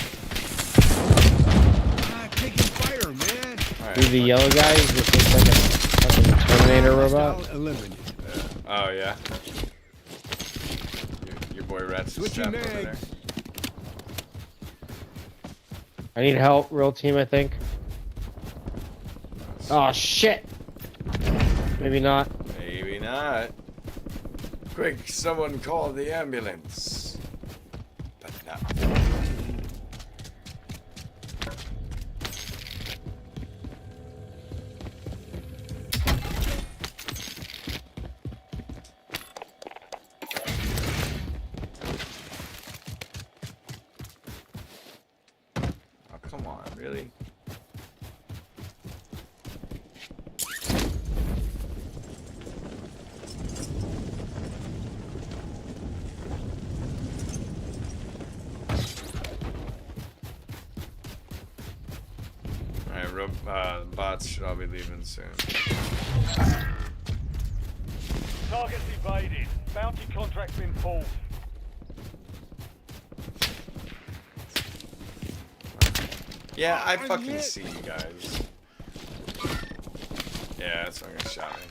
Speaker 1: Taking fire, man.
Speaker 3: Alright.
Speaker 8: Dude, the yellow guy is just like a fucking Terminator robot.
Speaker 1: Hostile eliminated.
Speaker 3: Oh, yeah. Your boy Rat's
Speaker 1: Switching
Speaker 3: strapped over there.
Speaker 1: mags.
Speaker 8: I need help, real team, I think. Oh, shit. Maybe not.
Speaker 3: Maybe not. Quick, someone call the ambulance. But not. on, really? Alright, bots should all be leaving soon.
Speaker 9: Targets evaded. Bounty contract's been pulled.
Speaker 3: Yeah, I fucking see you guys. Yeah, that's what gonna shot me.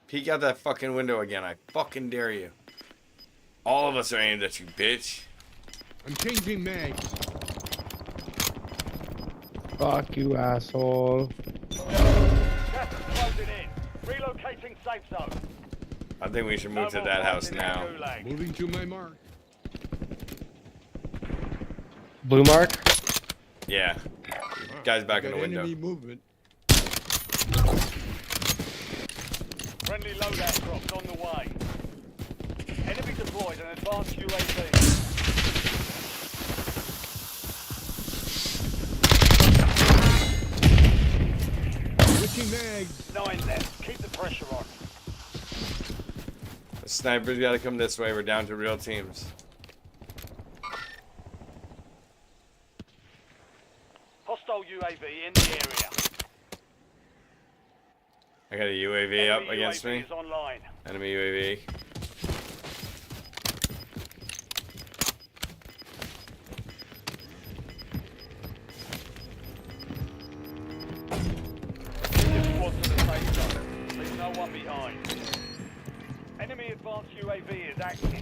Speaker 3: Peek out that fucking window again. I fucking dare you. All of us are aimed at you, bitch.
Speaker 10: I'm changing mags.
Speaker 8: Fuck you, asshole.
Speaker 9: Gas is closing in. Relocating safe zone.
Speaker 3: I think we should move to that house now.
Speaker 10: Moving to my mark.
Speaker 8: Blue mark?
Speaker 3: Yeah. Guy's back in the
Speaker 10: Got
Speaker 3: window.
Speaker 10: enemy movement.
Speaker 9: Friendly loadout drops on the way. Enemy deployed an advanced UAV.
Speaker 10: Switching mags.
Speaker 9: 9 left. Keep the pressure on.
Speaker 3: The sniper's gotta come this way. We're down to real teams.
Speaker 9: Hostile UAV in the area.
Speaker 3: I got a UAV up
Speaker 9: Enemy
Speaker 3: against
Speaker 9: UAV
Speaker 3: me.
Speaker 9: is online.
Speaker 3: Enemy UAV.
Speaker 9: Squad to the safe zone. Leave no one behind. Enemy advanced UAV is active.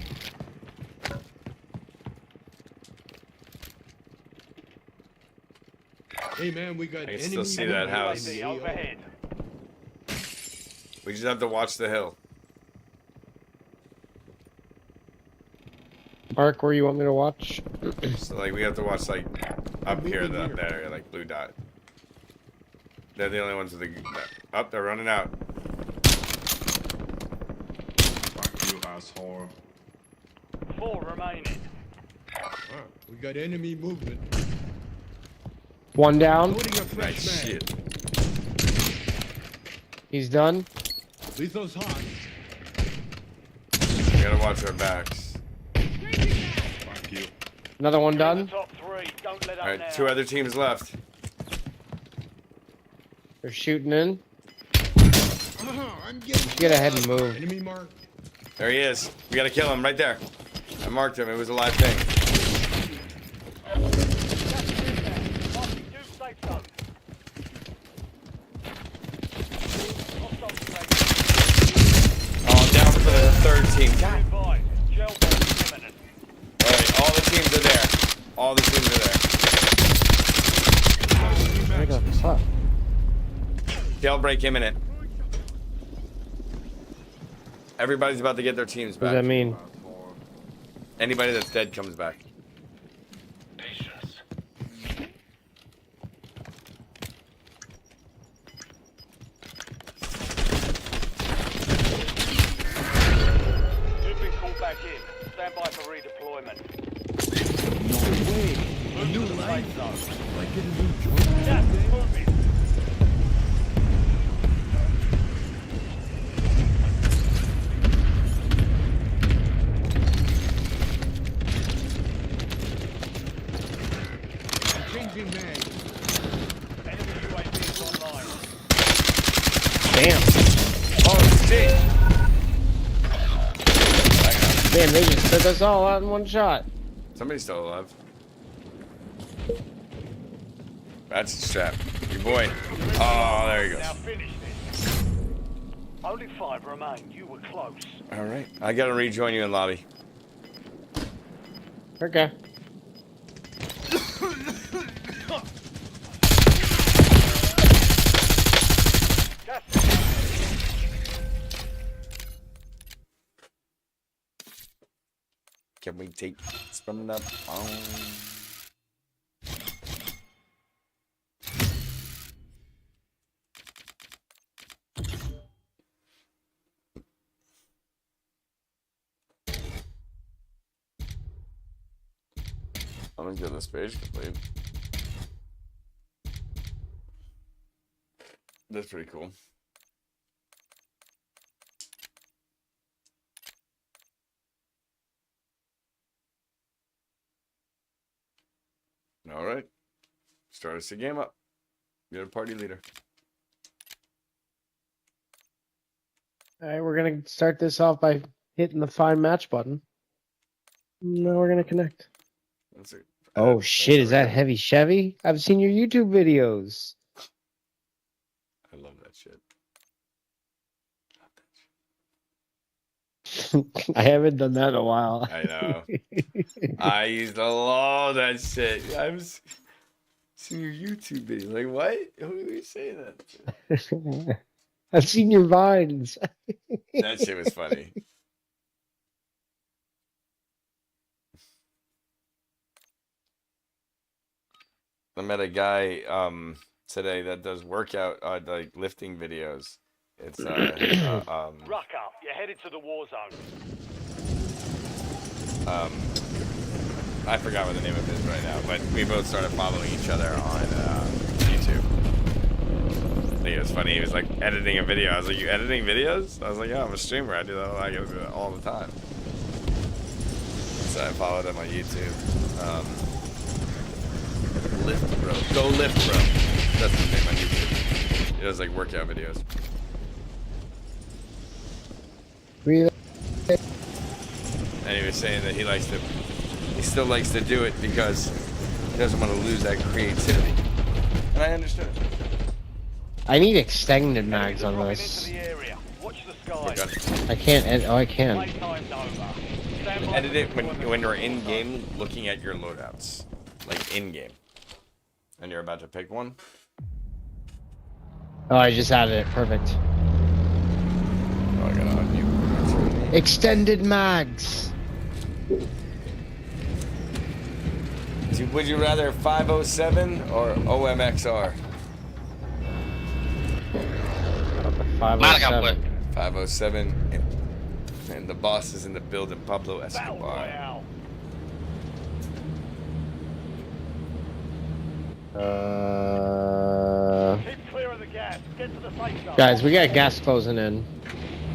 Speaker 10: Hey man, we got
Speaker 3: I can
Speaker 10: enemy
Speaker 3: still see that house.
Speaker 9: UAV overhead.
Speaker 3: We just have to watch the hill.
Speaker 8: Mark, where you want me to watch?
Speaker 3: So like we have to watch like up here, that area, like blue dot. They're the only ones with the. Up, they're running out.
Speaker 10: Fuck you, asshole.
Speaker 9: 4 remaining.
Speaker 10: We got enemy movement.
Speaker 8: One down.
Speaker 10: Loading a fresh
Speaker 3: Nice
Speaker 10: mag.
Speaker 3: shit.
Speaker 8: He's done.
Speaker 10: Lethal's hot.
Speaker 3: We gotta watch our backs.
Speaker 10: Fuck you.
Speaker 8: Another one
Speaker 9: You're in
Speaker 8: done.
Speaker 9: the top 3. Don't let up
Speaker 3: Alright,
Speaker 9: now.
Speaker 3: 2 other teams left.
Speaker 8: They're shooting in.
Speaker 10: I'm getting
Speaker 8: Get ahead and move.
Speaker 10: enemy mark.
Speaker 3: There he is. We gotta kill him right there. I marked him. It was a live thing.
Speaker 9: Marking new safe zone. Hostile UAV.
Speaker 3: Oh, I'm down for the 3rd team. God.
Speaker 9: Advised. Gel break imminent.
Speaker 3: Alright, all the teams are there. All the teams are there.
Speaker 8: I got fuck.
Speaker 3: Jailbreak imminent. Everybody's about to get their teams
Speaker 8: What does that
Speaker 3: back.
Speaker 8: mean?
Speaker 3: Anybody that's dead comes back.
Speaker 9: You've been called back in. Stand by for redeployment.
Speaker 10: No way. A new
Speaker 9: Move to the
Speaker 10: life.
Speaker 9: safe zone.
Speaker 10: Like get a new joint.
Speaker 9: Gas is moving.
Speaker 10: Changing mags.
Speaker 9: Enemy UAV is online.
Speaker 8: Damn.
Speaker 3: Oh shit!
Speaker 8: Man, they just took us all out in one shot.
Speaker 3: Somebody's still alive. That's a strap. Your boy. Oh, there he goes.
Speaker 9: Now finish this. Only 5 remain. You were close.
Speaker 3: Alright. I gotta rejoin you in lobby.
Speaker 8: Okay.
Speaker 9: Gas.
Speaker 3: Can we take from the phone? Someone's getting this page complete. That's pretty cool. All right. Start us the game up. You're a party leader.
Speaker 8: All right, we're gonna start this off by hitting the find match button. Now we're gonna connect.
Speaker 3: That's it.
Speaker 8: Oh shit, is that Heavy Chevy? I've seen your YouTube videos.
Speaker 3: I love that shit.
Speaker 8: I haven't done that in a while.
Speaker 3: I know. I used to love that shit. I've seen your YouTube video. Like, what? Who are you saying that to?
Speaker 8: I've seen your vines.
Speaker 3: That shit was funny. I met a guy today that does workout like lifting videos. It's
Speaker 9: Ruck up. You're headed to the war zone.
Speaker 3: I forgot what the name of it is right now, but we both started following each other on YouTube. I think it was funny. He was like editing a video. I was like, "You editing videos?" I was like, "Yeah, I'm a streamer. I do that. I do that all the time." So I followed him on YouTube. Lift Bro. Go Lift Bro. That's his name on YouTube. He does like workout videos. And he was saying that he still likes to do it because he doesn't want to lose that creativity. And I understood it.
Speaker 8: I need extended mags on this. I can't edit. Oh, I can.
Speaker 3: Edit it when you're in game looking at your loadouts. Like in game. And you're about to pick one.
Speaker 8: Oh, I just added it. Perfect.
Speaker 3: Oh, I gotta unmute.
Speaker 8: Extended mags.
Speaker 3: Would you rather 507 or OMXR?
Speaker 8: 507.
Speaker 3: 507 and the boss is in the building, Pablo Escobar.
Speaker 9: Keep clear of the gas. Get to the safe zone.
Speaker 8: Guys, we got gas closing in.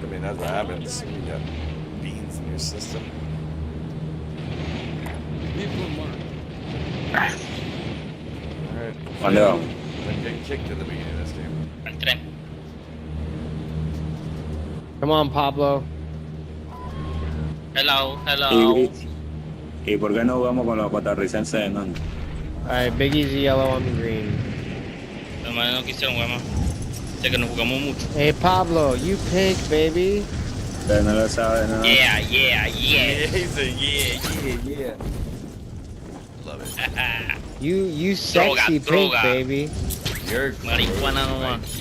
Speaker 3: I mean, that's what happens when you got beans in your system. Alright. I'm getting kicked in the beginning of this game.
Speaker 8: Come on, Pablo.
Speaker 11: Hello.
Speaker 12: ¿Y por qué no jugamos con los costarricenses, no?
Speaker 8: Alright, Biggie's yellow, I'm green.
Speaker 11: No quisieron jugar. Sé que nos jugamos mucho.
Speaker 8: Hey, Pablo, you pink, baby.
Speaker 12: Pero no lo sabe, no.
Speaker 11: Yeah.
Speaker 3: He's a yeah. Love it.
Speaker 8: You sexy pink, baby.
Speaker 3: You're
Speaker 11: marihuana nomás.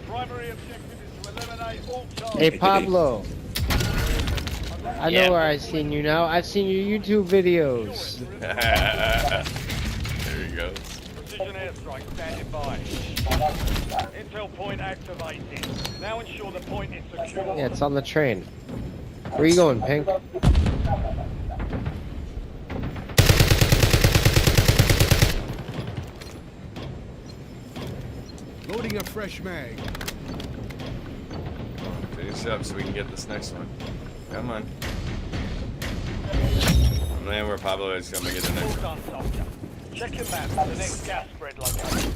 Speaker 9: Primary objective is to eliminate all targets.
Speaker 8: Hey, Pablo. I know where I've seen you now. I've seen your YouTube videos.
Speaker 3: There you go.
Speaker 9: Precision airstrike standing by. Intel point activated. Now ensure the point is secure.
Speaker 8: Yeah, it's on the train. Where are you going, Pink?
Speaker 10: Loading a fresh mag.
Speaker 3: Finish up so we can get this next one. Come on. Man, where Pablo is gonna get the next one.
Speaker 9: Check your map for the next gas spread location.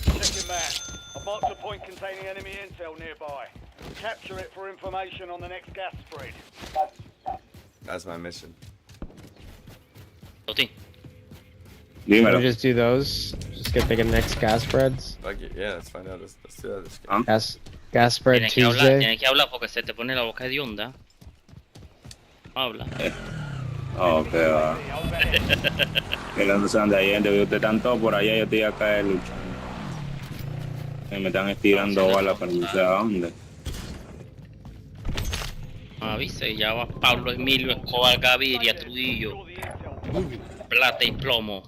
Speaker 9: Check your map. I've marked a point containing enemy intel nearby. Capture it for information on the next gas spread.
Speaker 3: That's my mission.
Speaker 8: Can we just do those? Just get the next gas spreads?
Speaker 3: Fuck it. Yeah, let's find out. Let's do that.
Speaker 8: Gas spread Tuesday.
Speaker 11: Tienes que hablar porque se te pone la boca de onda. Habla.
Speaker 12: Oh, que va. Que no sé dónde hay gente, ustedes están todos por allá, yo estoy acá luchando. Me están estirando balas para no sé a dónde.
Speaker 11: Avisa y ya va Pablo, Emilio, Escobar, Gaviria, Trujillo, Plata y Plomo.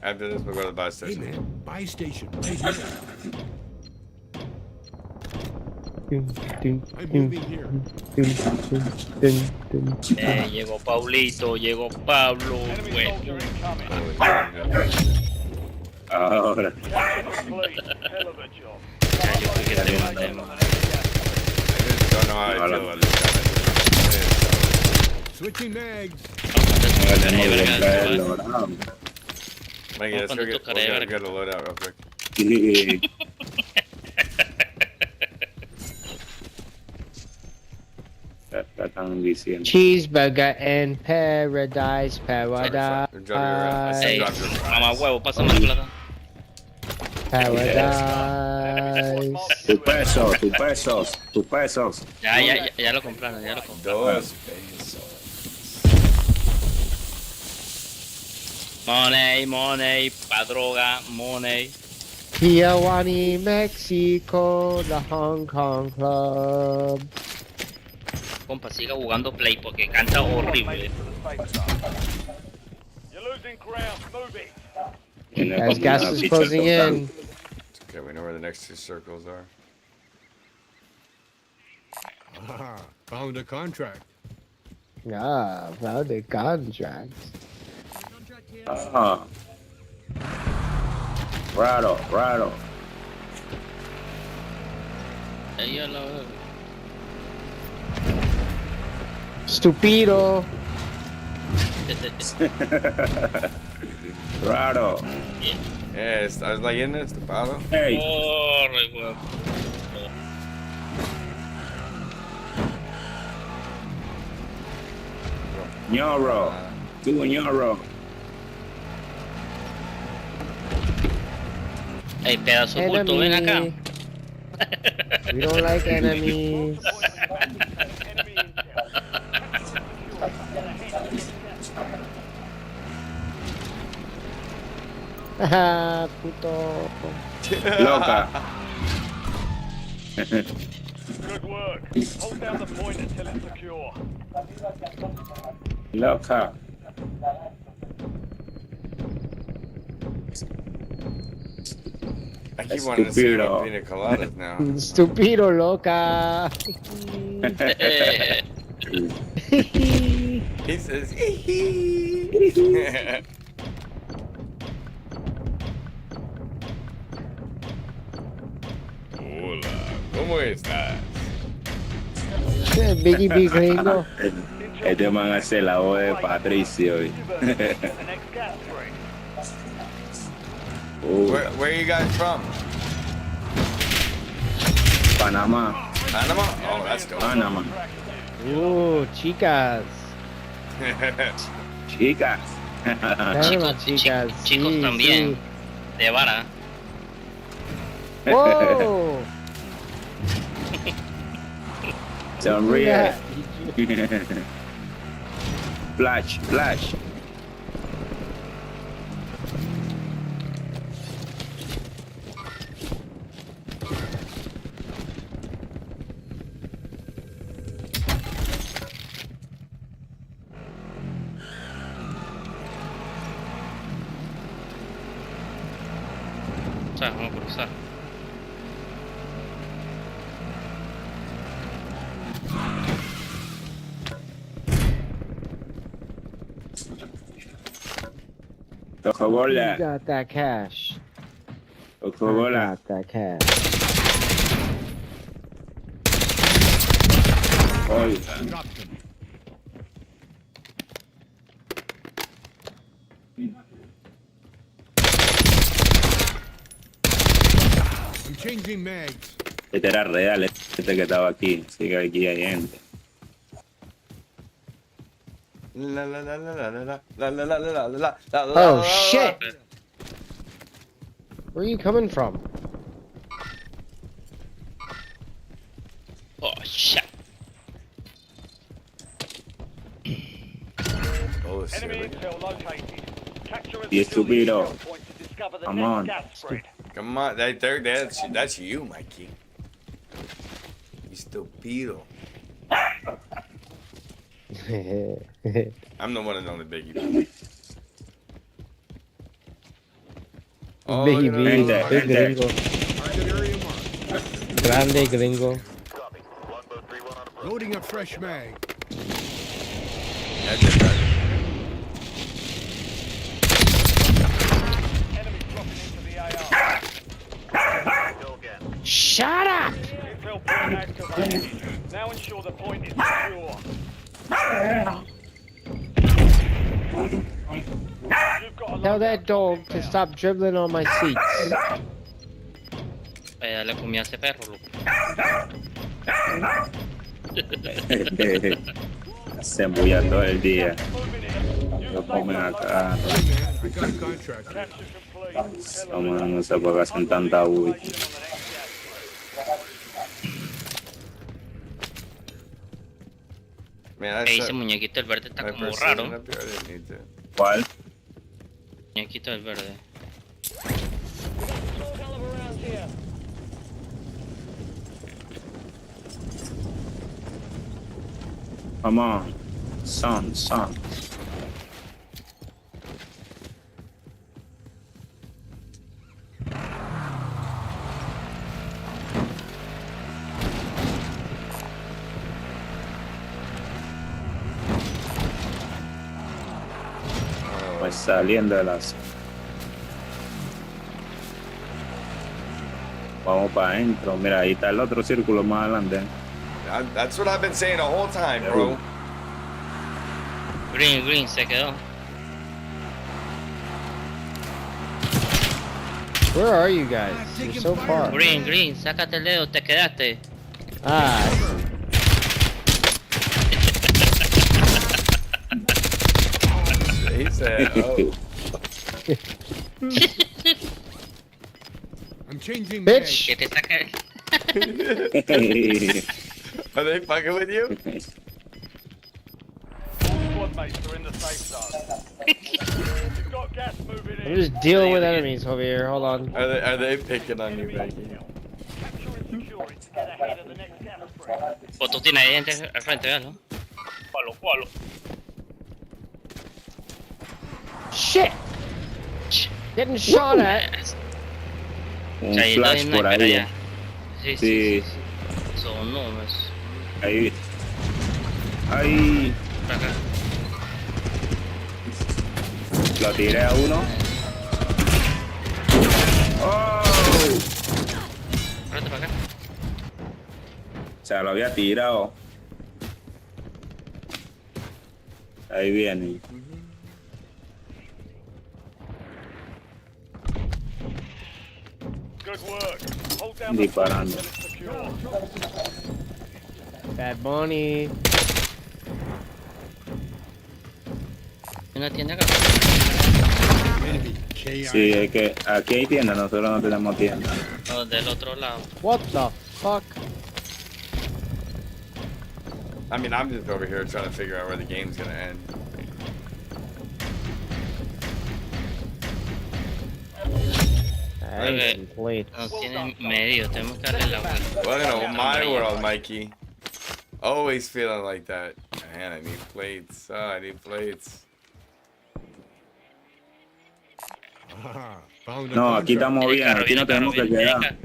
Speaker 3: After this, we'll go to the buy
Speaker 10: Hey
Speaker 3: station.
Speaker 10: man, buy station right here.
Speaker 11: Llegó Paulito, llegó Pablo.
Speaker 12: Ahora.
Speaker 11: Ya, yo creo que te matemos.
Speaker 3: Don't know how I feel about this guy.
Speaker 10: Switching mags.
Speaker 3: Mikey, let's go get a loadout real quick.
Speaker 12: Están diciendo.
Speaker 8: Cheeseburger in paradise, paradise.
Speaker 11: Hey, mamá huevo, pásame la plata.
Speaker 8: Paradise.
Speaker 12: Tu pesos.
Speaker 11: Ya lo compraron, ya lo compraron.
Speaker 3: 2 pesos.
Speaker 11: Money, pa' droga, money.
Speaker 8: Tijuana, Mexico, the Hong Kong Club.
Speaker 11: Compa, siga jugando Play porque canta horrible.
Speaker 8: As gas is closing in.
Speaker 3: Okay, we know where the next 2 circles are.
Speaker 10: Ah, found a contract.
Speaker 8: Ah, found a contract.
Speaker 12: Raro.
Speaker 8: Stupido.
Speaker 12: Raro.
Speaker 3: ¿Estás leyendo este palo?
Speaker 12: Hey.
Speaker 11: Oh, re huevo.
Speaker 12: Ñorro. Tú, ñorro.
Speaker 11: Hey, pedazo de bulto, ven acá.
Speaker 8: We don't like enemies. Haha, puto.
Speaker 12: Loca.
Speaker 9: Good work. Hold down the point until it's secure.
Speaker 12: Loca.
Speaker 3: I keep wanting to see more pina coladas now.
Speaker 8: Stupido, loca.
Speaker 3: He says, Hola, ¿cómo estás?
Speaker 8: Biggie Big Gringo.
Speaker 12: Este man hace la voz de Patricio.
Speaker 3: Where are you guys from?
Speaker 12: Panamá.
Speaker 3: Panama? Oh, that's dope.
Speaker 12: Panamá.
Speaker 8: Chicas.
Speaker 12: Chicas.
Speaker 11: Chicos
Speaker 8: sí,
Speaker 11: también.
Speaker 8: Sí.
Speaker 11: De vara.
Speaker 8: Whoa.
Speaker 12: Sonríe. Flash.
Speaker 11: Vamos a cruzar.
Speaker 12: Coca-Cola.
Speaker 8: You got that cash.
Speaker 12: Coca-Cola.
Speaker 8: Got that cash.
Speaker 12: Oy.
Speaker 10: I'm changing mags.
Speaker 12: Este era real, este que estaba aquí. Sí que aquí hay gente.
Speaker 8: Oh shit! Where are you coming from?
Speaker 11: Oh shit.
Speaker 3: Oh,
Speaker 9: Enemy intel located. Capture and
Speaker 12: Y
Speaker 9: secure the
Speaker 12: estúpido.
Speaker 9: intel point to discover the
Speaker 12: Come
Speaker 9: next
Speaker 12: on.
Speaker 9: gas spread.
Speaker 3: Come on, that's you, Mikey. You stupido. I'm the one and only Biggie. Oh,
Speaker 8: Biggie
Speaker 3: look at
Speaker 8: B,
Speaker 3: that.
Speaker 8: big gringo.
Speaker 10: Target area marked.
Speaker 8: Grande gringo.
Speaker 10: Loading a fresh mag.
Speaker 3: That's it, guys.
Speaker 9: Enemy dropping into the AR.
Speaker 8: Shut up!
Speaker 9: Intel point activated. Now ensure the point is secure. You've got a
Speaker 8: Tell that dog to stop dribbling on my seats.
Speaker 11: Vaya, le comí a ese perro, loco.
Speaker 12: Se embulla todo el día. Lo comen acá.
Speaker 10: I got a contract.
Speaker 9: Capture complete.
Speaker 12: No sé por qué hacen tanta bulla.
Speaker 3: Man,
Speaker 11: Ese muñequito del verde está
Speaker 3: my
Speaker 11: como
Speaker 3: precision
Speaker 11: raro.
Speaker 3: up here, I didn't need to.
Speaker 12: ¿Cuál?
Speaker 11: Muñequito del verde.
Speaker 12: Come on. Son. Pues saliendo de las... Vamos para adentro. Mira, ahí está el otro círculo más adelante.
Speaker 3: That's what I've been saying the whole time, bro.
Speaker 11: Green, se quedó.
Speaker 8: Where are you guys? You're so far.
Speaker 11: Green, sácate el dedo, te quedaste.
Speaker 8: Ah,
Speaker 3: He said, oh.
Speaker 10: I'm changing
Speaker 8: bitch!
Speaker 11: Que te saca.
Speaker 3: Are they fucking with you?
Speaker 9: Squad mates are in the safe zone. You've got gas moving
Speaker 8: I'm
Speaker 9: in.
Speaker 8: just dealing with enemies over here. Hold on.
Speaker 3: Are they picking on you, Becky?
Speaker 9: Capture and secure it to get ahead of the next gas spread.
Speaker 11: O tú tienes ahí al frente, véalo. Cualo.
Speaker 8: Shit! Getting shot at.
Speaker 12: Un
Speaker 11: Ahí
Speaker 12: flash
Speaker 11: hay
Speaker 12: por
Speaker 11: sniper
Speaker 12: ahí.
Speaker 11: allá. Sí. Son números.
Speaker 12: Ahí. Ahí.
Speaker 11: Por acá.
Speaker 12: Lo tiré a uno. ¡Oh!
Speaker 11: Párate para acá.
Speaker 12: O sea, lo había tirado. Ahí viene.
Speaker 9: Good work. Hold down the
Speaker 12: Disparando.
Speaker 9: point until it's secure.
Speaker 8: Bad Bunny.
Speaker 11: Una tienda acá.
Speaker 10: Enemy. KI.
Speaker 12: Sí, es que aquí hay tienda, nosotros no tenemos tienda.
Speaker 11: No, del otro lado.
Speaker 8: What the fuck?
Speaker 3: I mean, I'm just over here trying to figure out where the game's gonna end.
Speaker 8: I complete.
Speaker 11: Nos tienen medio, tenemos que darle la vuelta.
Speaker 3: Well, in my world, Mikey. Always feeling like that. Man, I need plates. Oh, I need plates.
Speaker 10: Ah, found a
Speaker 12: No, aquí
Speaker 10: contract.
Speaker 12: estamos bien, aquí no tenemos que quedar.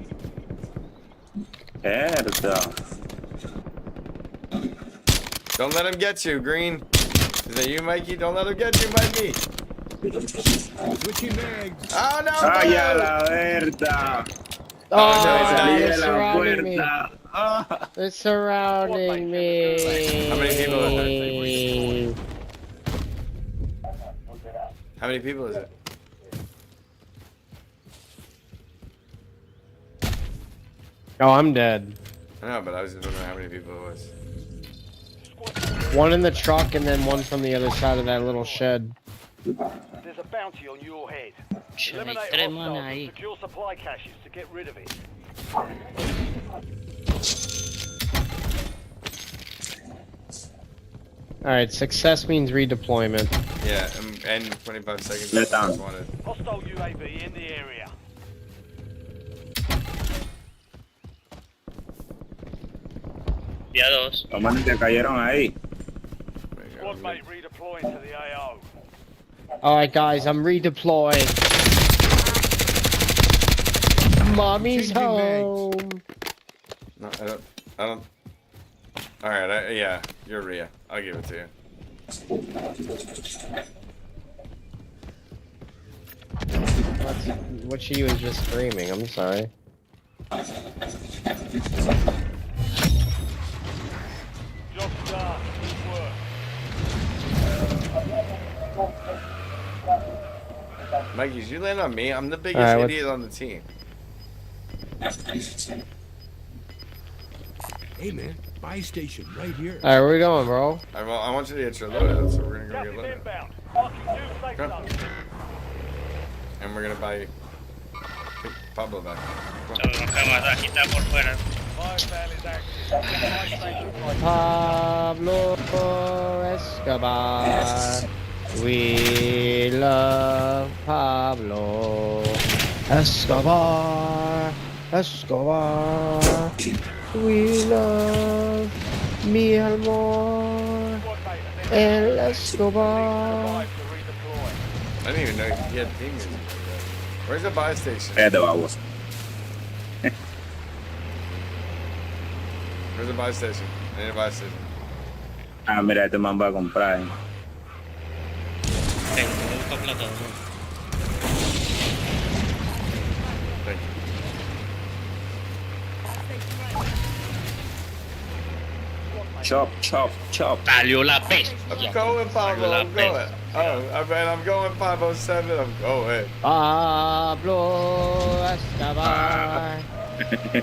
Speaker 11: Erika.
Speaker 12: Cierto.
Speaker 3: Don't let him get you, Green. Is that you, Mikey? Don't let him get you, Mikey.
Speaker 10: Switching mags.
Speaker 3: Oh, no.
Speaker 12: ¡Ay,
Speaker 3: no.
Speaker 12: a la verdad!
Speaker 8: Oh,
Speaker 12: Me salí
Speaker 8: they're
Speaker 12: de la
Speaker 8: surrounding me.
Speaker 12: puerta. Ah.
Speaker 8: They're surrounding me.
Speaker 3: How many people is it? How many people is it?
Speaker 8: Oh, I'm dead.
Speaker 3: I know, but I was just wondering how many people it was.
Speaker 8: One in the truck and then one from the other side of that little shed.
Speaker 9: There's a bounty on your head.
Speaker 11: Che, hay
Speaker 9: Eliminate
Speaker 11: tres
Speaker 9: hostiles
Speaker 11: manes
Speaker 9: and
Speaker 11: ahí.
Speaker 9: secure supply caches to get rid of it.
Speaker 8: Alright, success means redeployment.
Speaker 3: Yeah, and 25 seconds.
Speaker 12: Let down.
Speaker 3: Just wanted.
Speaker 9: Hostile UAV in the area.
Speaker 11: Ya dos.
Speaker 12: Los manes que cayeron ahí.
Speaker 9: Squad mate redeploying to the AO.
Speaker 8: Alright, guys, I'm redeploying. Mommy's
Speaker 10: Changing mags.
Speaker 8: home.
Speaker 3: No, I don't. Alright, yeah, you're Rhea. I'll give it to you.
Speaker 8: What she was just screaming, I'm sorry.
Speaker 9: Job done. Good work.
Speaker 3: Mikey, did you land on me? I'm the biggest idiot on the team.
Speaker 10: Hey, man. Buy station right here.
Speaker 8: Alright, where we going, bro?
Speaker 3: I want you to get your loadout, so we're gonna go
Speaker 9: Gas
Speaker 3: get
Speaker 9: is
Speaker 3: loadout.
Speaker 9: inbound. Marking new safe
Speaker 3: Go.
Speaker 9: zone.
Speaker 3: And we're gonna buy Pablo back.
Speaker 9: Biofan is active. Buy station right.
Speaker 8: Pablo Escobar. We love Pablo Escobar. Escobar. We love mi amor. El Escobar.
Speaker 9: Survive to redeploy.
Speaker 3: I didn't even know he had theme music like that. Where's the buy station?
Speaker 12: Vamos.
Speaker 3: Where's the buy station? I need a buy station.
Speaker 12: Ah, mira, este man va a comprar.
Speaker 11: Tengo mucha plata.
Speaker 3: Thank you.
Speaker 12: Chop, chop, chop.
Speaker 11: Salió la bestia.
Speaker 3: I'm going, Pablo. I'm going. Oh, I'm going 507. I'm going.
Speaker 8: Pablo Escobar.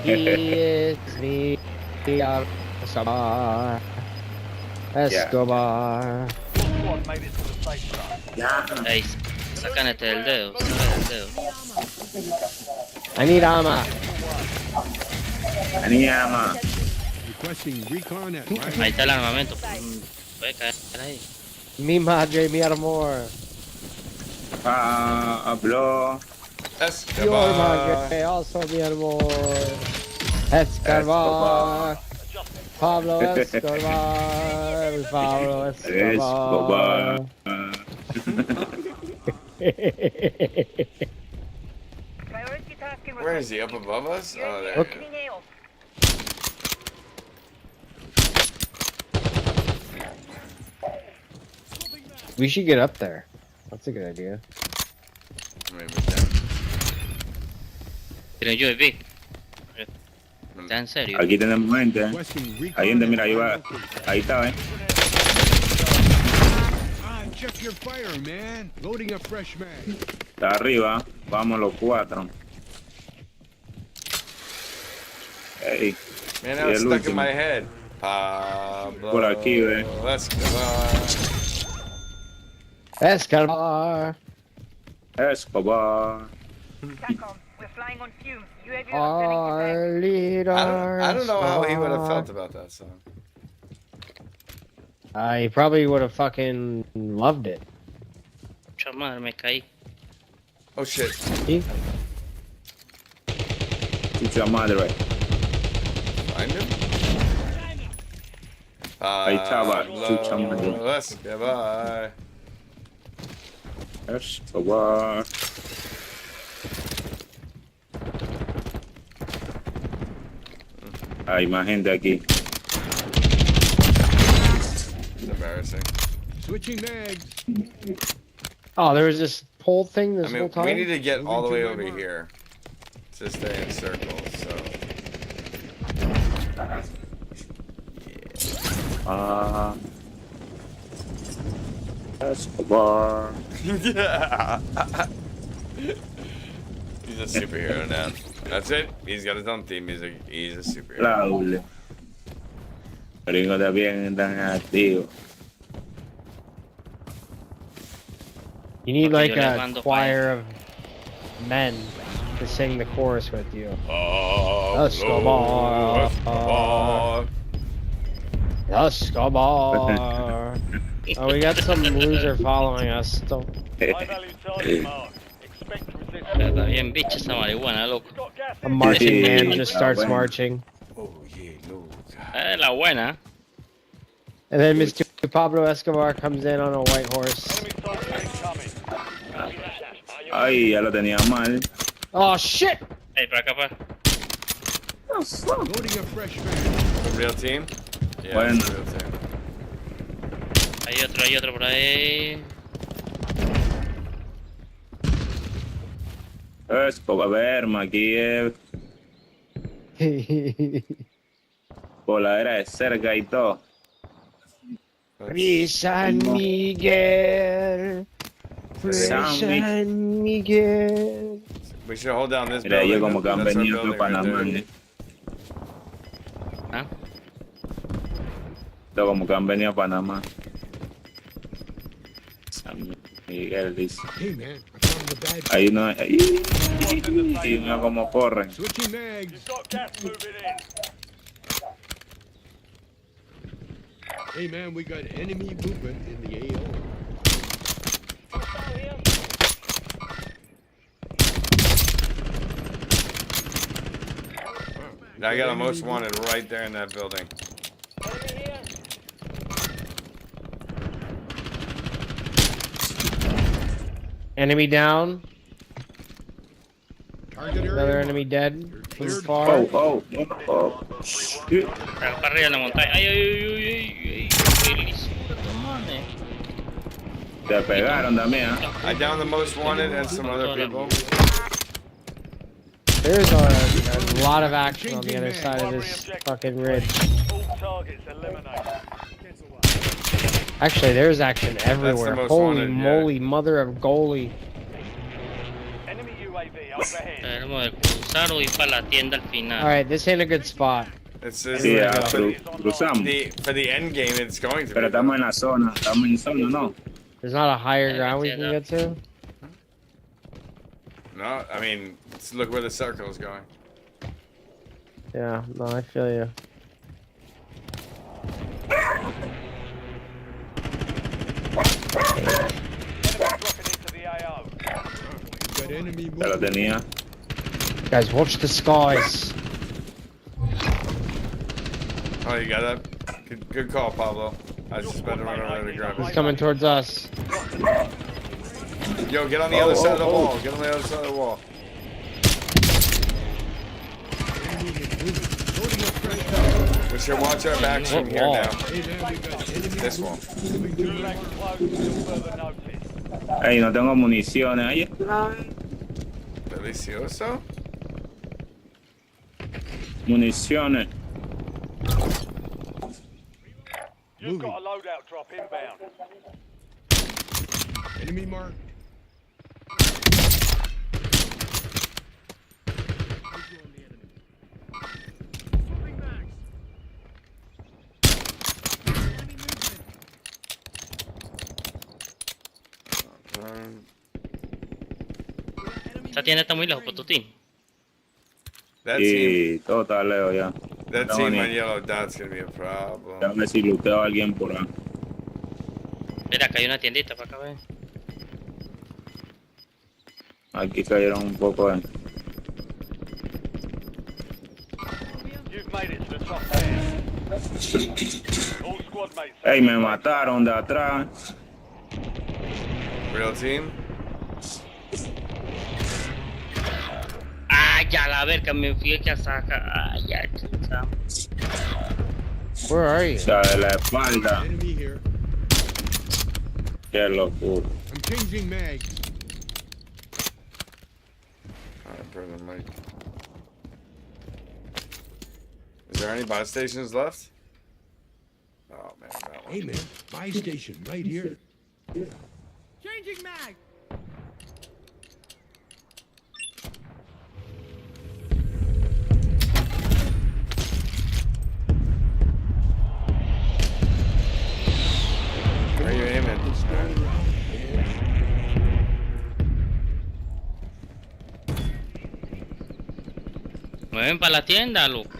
Speaker 8: He is me. Escobar. Escobar.
Speaker 9: Squad made it to the safe zone.
Speaker 11: Ahí, sacan este del dedo. Sacan el dedo.
Speaker 8: I need armor.
Speaker 12: Aniyama.
Speaker 10: Requesting recon at
Speaker 11: Ahí está el armamento. Puede caer ahí.
Speaker 8: Mi madre, mi amor.
Speaker 12: Pablo.
Speaker 8: Your
Speaker 3: Escobar.
Speaker 8: madre, also mi amor. Escobar. Pablo Escobar. Pablo Escobar.
Speaker 3: Where is he? Up above us? Oh, there.
Speaker 8: Okay.
Speaker 3: He is.
Speaker 8: We should get up there. That's a good idea.
Speaker 3: Maybe we can.
Speaker 11: Tiene UAV. ¿Está en serio?
Speaker 12: Aquí tenemos gente.
Speaker 10: requesting recon.
Speaker 12: Ahí gente,
Speaker 10: at
Speaker 12: mira, ahí va.
Speaker 10: location.
Speaker 12: Ahí está,
Speaker 10: Ah, check your fire, man. Loading a fresh mag.
Speaker 12: Está arriba. Vamos los cuatro. Hey.
Speaker 3: Man,
Speaker 12: Y
Speaker 3: now it's
Speaker 12: el
Speaker 3: stuck in
Speaker 12: último.
Speaker 3: my head. Pablo.
Speaker 12: Por aquí, ve.
Speaker 3: Escobar.
Speaker 8: Escobar.
Speaker 12: Escobar.
Speaker 8: Our leader.
Speaker 3: I don't know how he would have felt about that song.
Speaker 8: He probably would have fucking loved it.
Speaker 11: Mucha madre, me caí.
Speaker 3: Oh shit.
Speaker 8: See?
Speaker 12: Chucha madre.
Speaker 3: Find him?
Speaker 12: Ahí estaba. Chucha madre.
Speaker 3: Escobar.
Speaker 12: Escobar. Hay más gente aquí.
Speaker 3: It's embarrassing.
Speaker 10: Switching mags.
Speaker 8: Oh, there was this pole thing this
Speaker 3: I mean,
Speaker 8: whole time?
Speaker 3: we need to get all the way over here to stay in circles, so.
Speaker 12: Escobar.
Speaker 3: Yeah. He's a superhero now. That's it. He's got his own theme music. He's a superhero.
Speaker 12: Laule. Gringo también tan activo.
Speaker 8: You need like
Speaker 11: Yo le
Speaker 8: a
Speaker 11: mando
Speaker 8: choir of men to sing the chorus with you.
Speaker 3: Oh,
Speaker 8: Escobar. Escobar. Oh, we got some loser following us. Don't...
Speaker 9: High value target marked. Expect resistance.
Speaker 11: Está bien bicha esa marihuana, loco.
Speaker 9: Got gas
Speaker 8: A
Speaker 9: in.
Speaker 8: marching man
Speaker 12: Sí,
Speaker 8: just starts
Speaker 12: bueno.
Speaker 8: marching.
Speaker 3: Oh, yeah, no.
Speaker 11: La buena.
Speaker 8: And then Mr. Pablo Escobar comes in on a white horse.
Speaker 9: Enemy soldier incoming.
Speaker 12: Ay, ya lo tenía mal.
Speaker 8: Oh, shit!
Speaker 11: Ahí, para acá, para.
Speaker 10: Loading a fresh mag.
Speaker 3: The real team? Yeah,
Speaker 12: Bueno.
Speaker 3: that's a real team.
Speaker 11: Hay otro por ahí.
Speaker 12: Es poca verma, aquí es voladera de cerca y todo.
Speaker 8: Free San Miguel. Free San Miguel.
Speaker 3: We should hold down this
Speaker 12: Mira,
Speaker 3: building.
Speaker 12: ellos como que han
Speaker 3: That's our
Speaker 12: venido a
Speaker 3: building right
Speaker 12: Panamá.
Speaker 3: there.
Speaker 11: ¿Ah?
Speaker 12: Ellos como que han venido a Panamá. San Miguel dice.
Speaker 10: Hey, man, I found the bad.
Speaker 12: Ahí no hay. Y mira cómo corren.
Speaker 10: Switching mags.
Speaker 9: You've got gas moving in.
Speaker 10: Hey, man, we got enemy movement in the AO.
Speaker 3: I got a most wanted right there in that building.
Speaker 8: Enemy down.
Speaker 10: Target area.
Speaker 8: Another enemy dead. From far.
Speaker 12: Oh.
Speaker 11: Para arriba de la montaña. Ay, ay, ay, ay, ay. Qué lisura, tomane.
Speaker 12: Te pegaron también, ¿eh?
Speaker 3: I downed the most wanted and some other people.
Speaker 8: There's a lot of action on the other side of this fucking ridge.
Speaker 9: All targets eliminated.
Speaker 8: Actually, there's action everywhere.
Speaker 3: most
Speaker 8: Holy
Speaker 3: wanted,
Speaker 8: moly, mother of goalie.
Speaker 9: Enemy UAV overhead.
Speaker 11: Tenemos de cruzar o ir para la tienda al final.
Speaker 8: Alright, this ain't a good spot.
Speaker 3: It's
Speaker 12: Sí, cruzamos.
Speaker 3: for the end game, it's going to
Speaker 12: Pero
Speaker 3: be.
Speaker 12: estamos en la zona, ¿no?
Speaker 8: There's not a higher ground we can get to.
Speaker 3: No, I mean, let's look where the circle is going.
Speaker 8: Yeah, no, I feel you.
Speaker 10: Got enemy
Speaker 12: Ya lo
Speaker 10: movement.
Speaker 12: tenía.
Speaker 8: Guys, watch the skies.
Speaker 3: Oh, you got that? Good call, Pablo. I was just about to run over there to grab
Speaker 8: He's
Speaker 3: it.
Speaker 8: coming towards us.
Speaker 3: Yo, get on the other side of the wall. Get on the other side of the wall. We should watch our backs from here now.
Speaker 10: Hey, man, we got enemy
Speaker 3: This wall.
Speaker 10: movement to the
Speaker 9: Close until further notice.
Speaker 12: Ey, no tengo municiones. Ahí está.
Speaker 3: Delicioso.
Speaker 12: Municiones.
Speaker 9: You've got a loadout drop inbound.
Speaker 10: enemy mark.
Speaker 11: Esta tienda está muy lejos, Potutín.
Speaker 3: That team,
Speaker 12: Y todo está lejos ya.
Speaker 3: that
Speaker 12: No,
Speaker 3: team
Speaker 12: ni-
Speaker 3: on yellow dot's gonna be a
Speaker 12: A
Speaker 3: problem.
Speaker 12: ver si luteo a alguien por ahí.
Speaker 11: Mira, acá hay una tiendita para acá, ve.
Speaker 12: Aquí cayeron un poco de...
Speaker 9: You've made it to the top 10. All squad mates.
Speaker 12: Ey, me mataron de atrás.
Speaker 3: Real team.
Speaker 11: Ah, ya la verga, me fui que a sacar. Ah, ya, chingamos.
Speaker 8: Where are you?
Speaker 12: O sea, de la espalda.
Speaker 10: Enemy here.
Speaker 12: Qué locura.
Speaker 10: I'm changing mags.
Speaker 3: Alright, brother Mike. Is there any buy stations left? Oh man, that one.
Speaker 10: Hey, man, buy station right here.
Speaker 7: Changing mag.
Speaker 3: Where are you aiming?
Speaker 11: Mueven para la tienda, loco.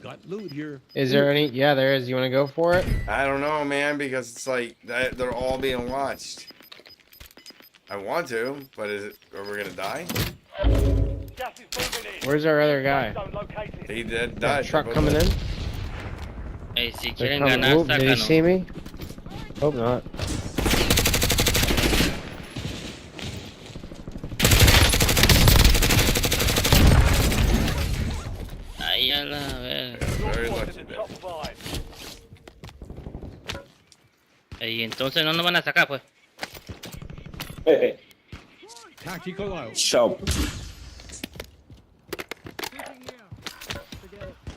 Speaker 10: Got loot here.
Speaker 8: Is there any? Yeah, there is. You want to go for it?
Speaker 3: I don't know, man, because it's like they're all being watched. I want to, but is it? Are we gonna die?
Speaker 9: Gas is moving in.
Speaker 8: Where's our other guy?
Speaker 9: Zone located.
Speaker 3: He did
Speaker 8: That
Speaker 3: die.
Speaker 8: truck coming in?
Speaker 11: Ey, si
Speaker 8: They're
Speaker 11: quieren
Speaker 8: coming.
Speaker 11: ganar,
Speaker 8: Oop, did he
Speaker 11: sácanos.
Speaker 8: see me? Hope not.
Speaker 11: Ahí a la verga.
Speaker 3: Very
Speaker 9: Squad
Speaker 3: lucky
Speaker 9: in the
Speaker 3: there.
Speaker 9: top 5.
Speaker 11: Y entonces no nos van a sacar, pues.
Speaker 10: Tactical out.
Speaker 12: Shop.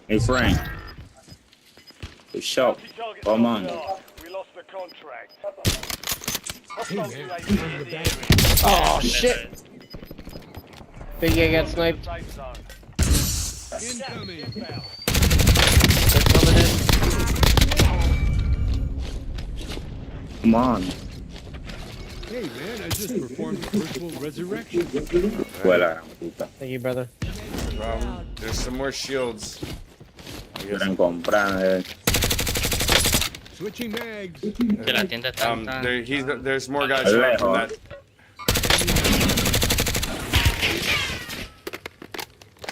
Speaker 12: Hey, Frank. The shop. Come on.
Speaker 9: We lost the contract.
Speaker 10: Hey, man.
Speaker 8: Oh shit! Big guy got sniped.
Speaker 10: Incoming.
Speaker 8: They're coming in.
Speaker 12: Come on.
Speaker 10: Hey, man, I just performed virtual resurrection.
Speaker 12: Fuera, puta.
Speaker 8: Thank you, brother.
Speaker 3: There's some more shields.
Speaker 12: Quieren comprar.
Speaker 10: Switching mags.
Speaker 11: Que la tienda está tan-
Speaker 3: There's more guys showing up from that.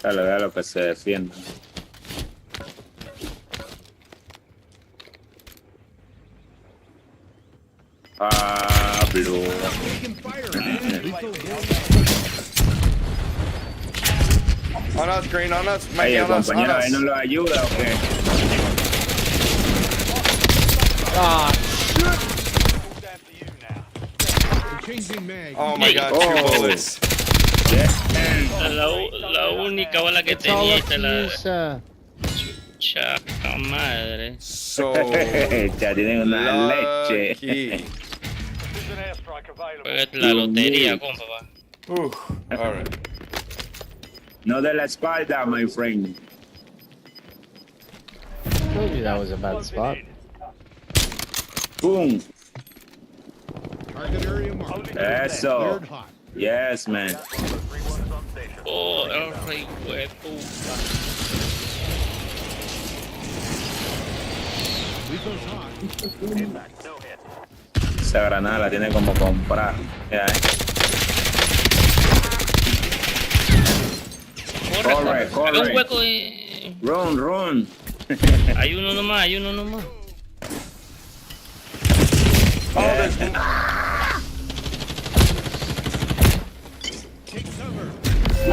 Speaker 12: Dale, déjalo que se defienda. Pablo.
Speaker 10: Taking fire, man. Lethal
Speaker 3: On us, Green, on us.
Speaker 12: Oye,
Speaker 3: Mikey, on us, on
Speaker 12: compañero, ahí no
Speaker 3: us.
Speaker 12: lo ayuda, ¿o qué?
Speaker 8: Ah,
Speaker 10: changing mags.
Speaker 3: Oh my god,
Speaker 12: Oh.
Speaker 3: 2 bullets.
Speaker 11: La única bala que
Speaker 8: it's all
Speaker 11: tenía
Speaker 8: up
Speaker 11: esta
Speaker 8: to
Speaker 11: la
Speaker 8: you, sir.
Speaker 11: chaca madre.
Speaker 3: So
Speaker 12: Ya tienen una leche.
Speaker 3: lucky.
Speaker 11: Fue la lotería, compa. Pa.
Speaker 3: Alright.
Speaker 12: No de la espalda, my friend.
Speaker 8: I told you that was a bad spot.
Speaker 12: Boom.
Speaker 10: Target area marked.
Speaker 12: Eso.
Speaker 10: Cleared hot.
Speaker 12: Yes, man.
Speaker 11: Oh, el rey fue puta.
Speaker 10: Lethal's hot.
Speaker 12: Esa granada la tiene como comprar. Ya, Corre, corre.
Speaker 11: Haga un hueco y...
Speaker 12: Run, run.
Speaker 11: Hay uno nomás, hay uno nomás.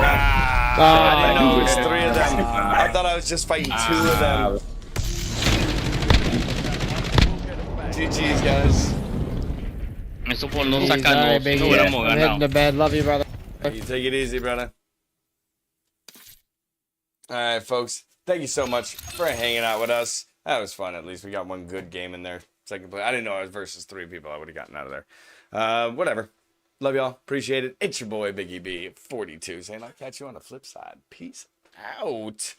Speaker 3: I know it's 3 of them. I thought I was just fighting 2 of them. GG's, guys.
Speaker 11: Eso por no
Speaker 8: Jeez,
Speaker 11: sacarnos,
Speaker 8: alright,
Speaker 11: no
Speaker 8: Biggie.
Speaker 11: hubiéramos
Speaker 8: I'm heading to
Speaker 11: ganado.
Speaker 8: bed. Love you, brother.
Speaker 3: You take it easy, brother. Alright, folks. Thank you so much for hanging out with us. That was fun. At least we got one good game in there. Second play. I didn't know I was versus 3 people. I would have gotten out of there. Whatever. Love y'all. Appreciate it. It's your boy, Biggie B, 42, saying I'll catch you on the flip side. Peace out.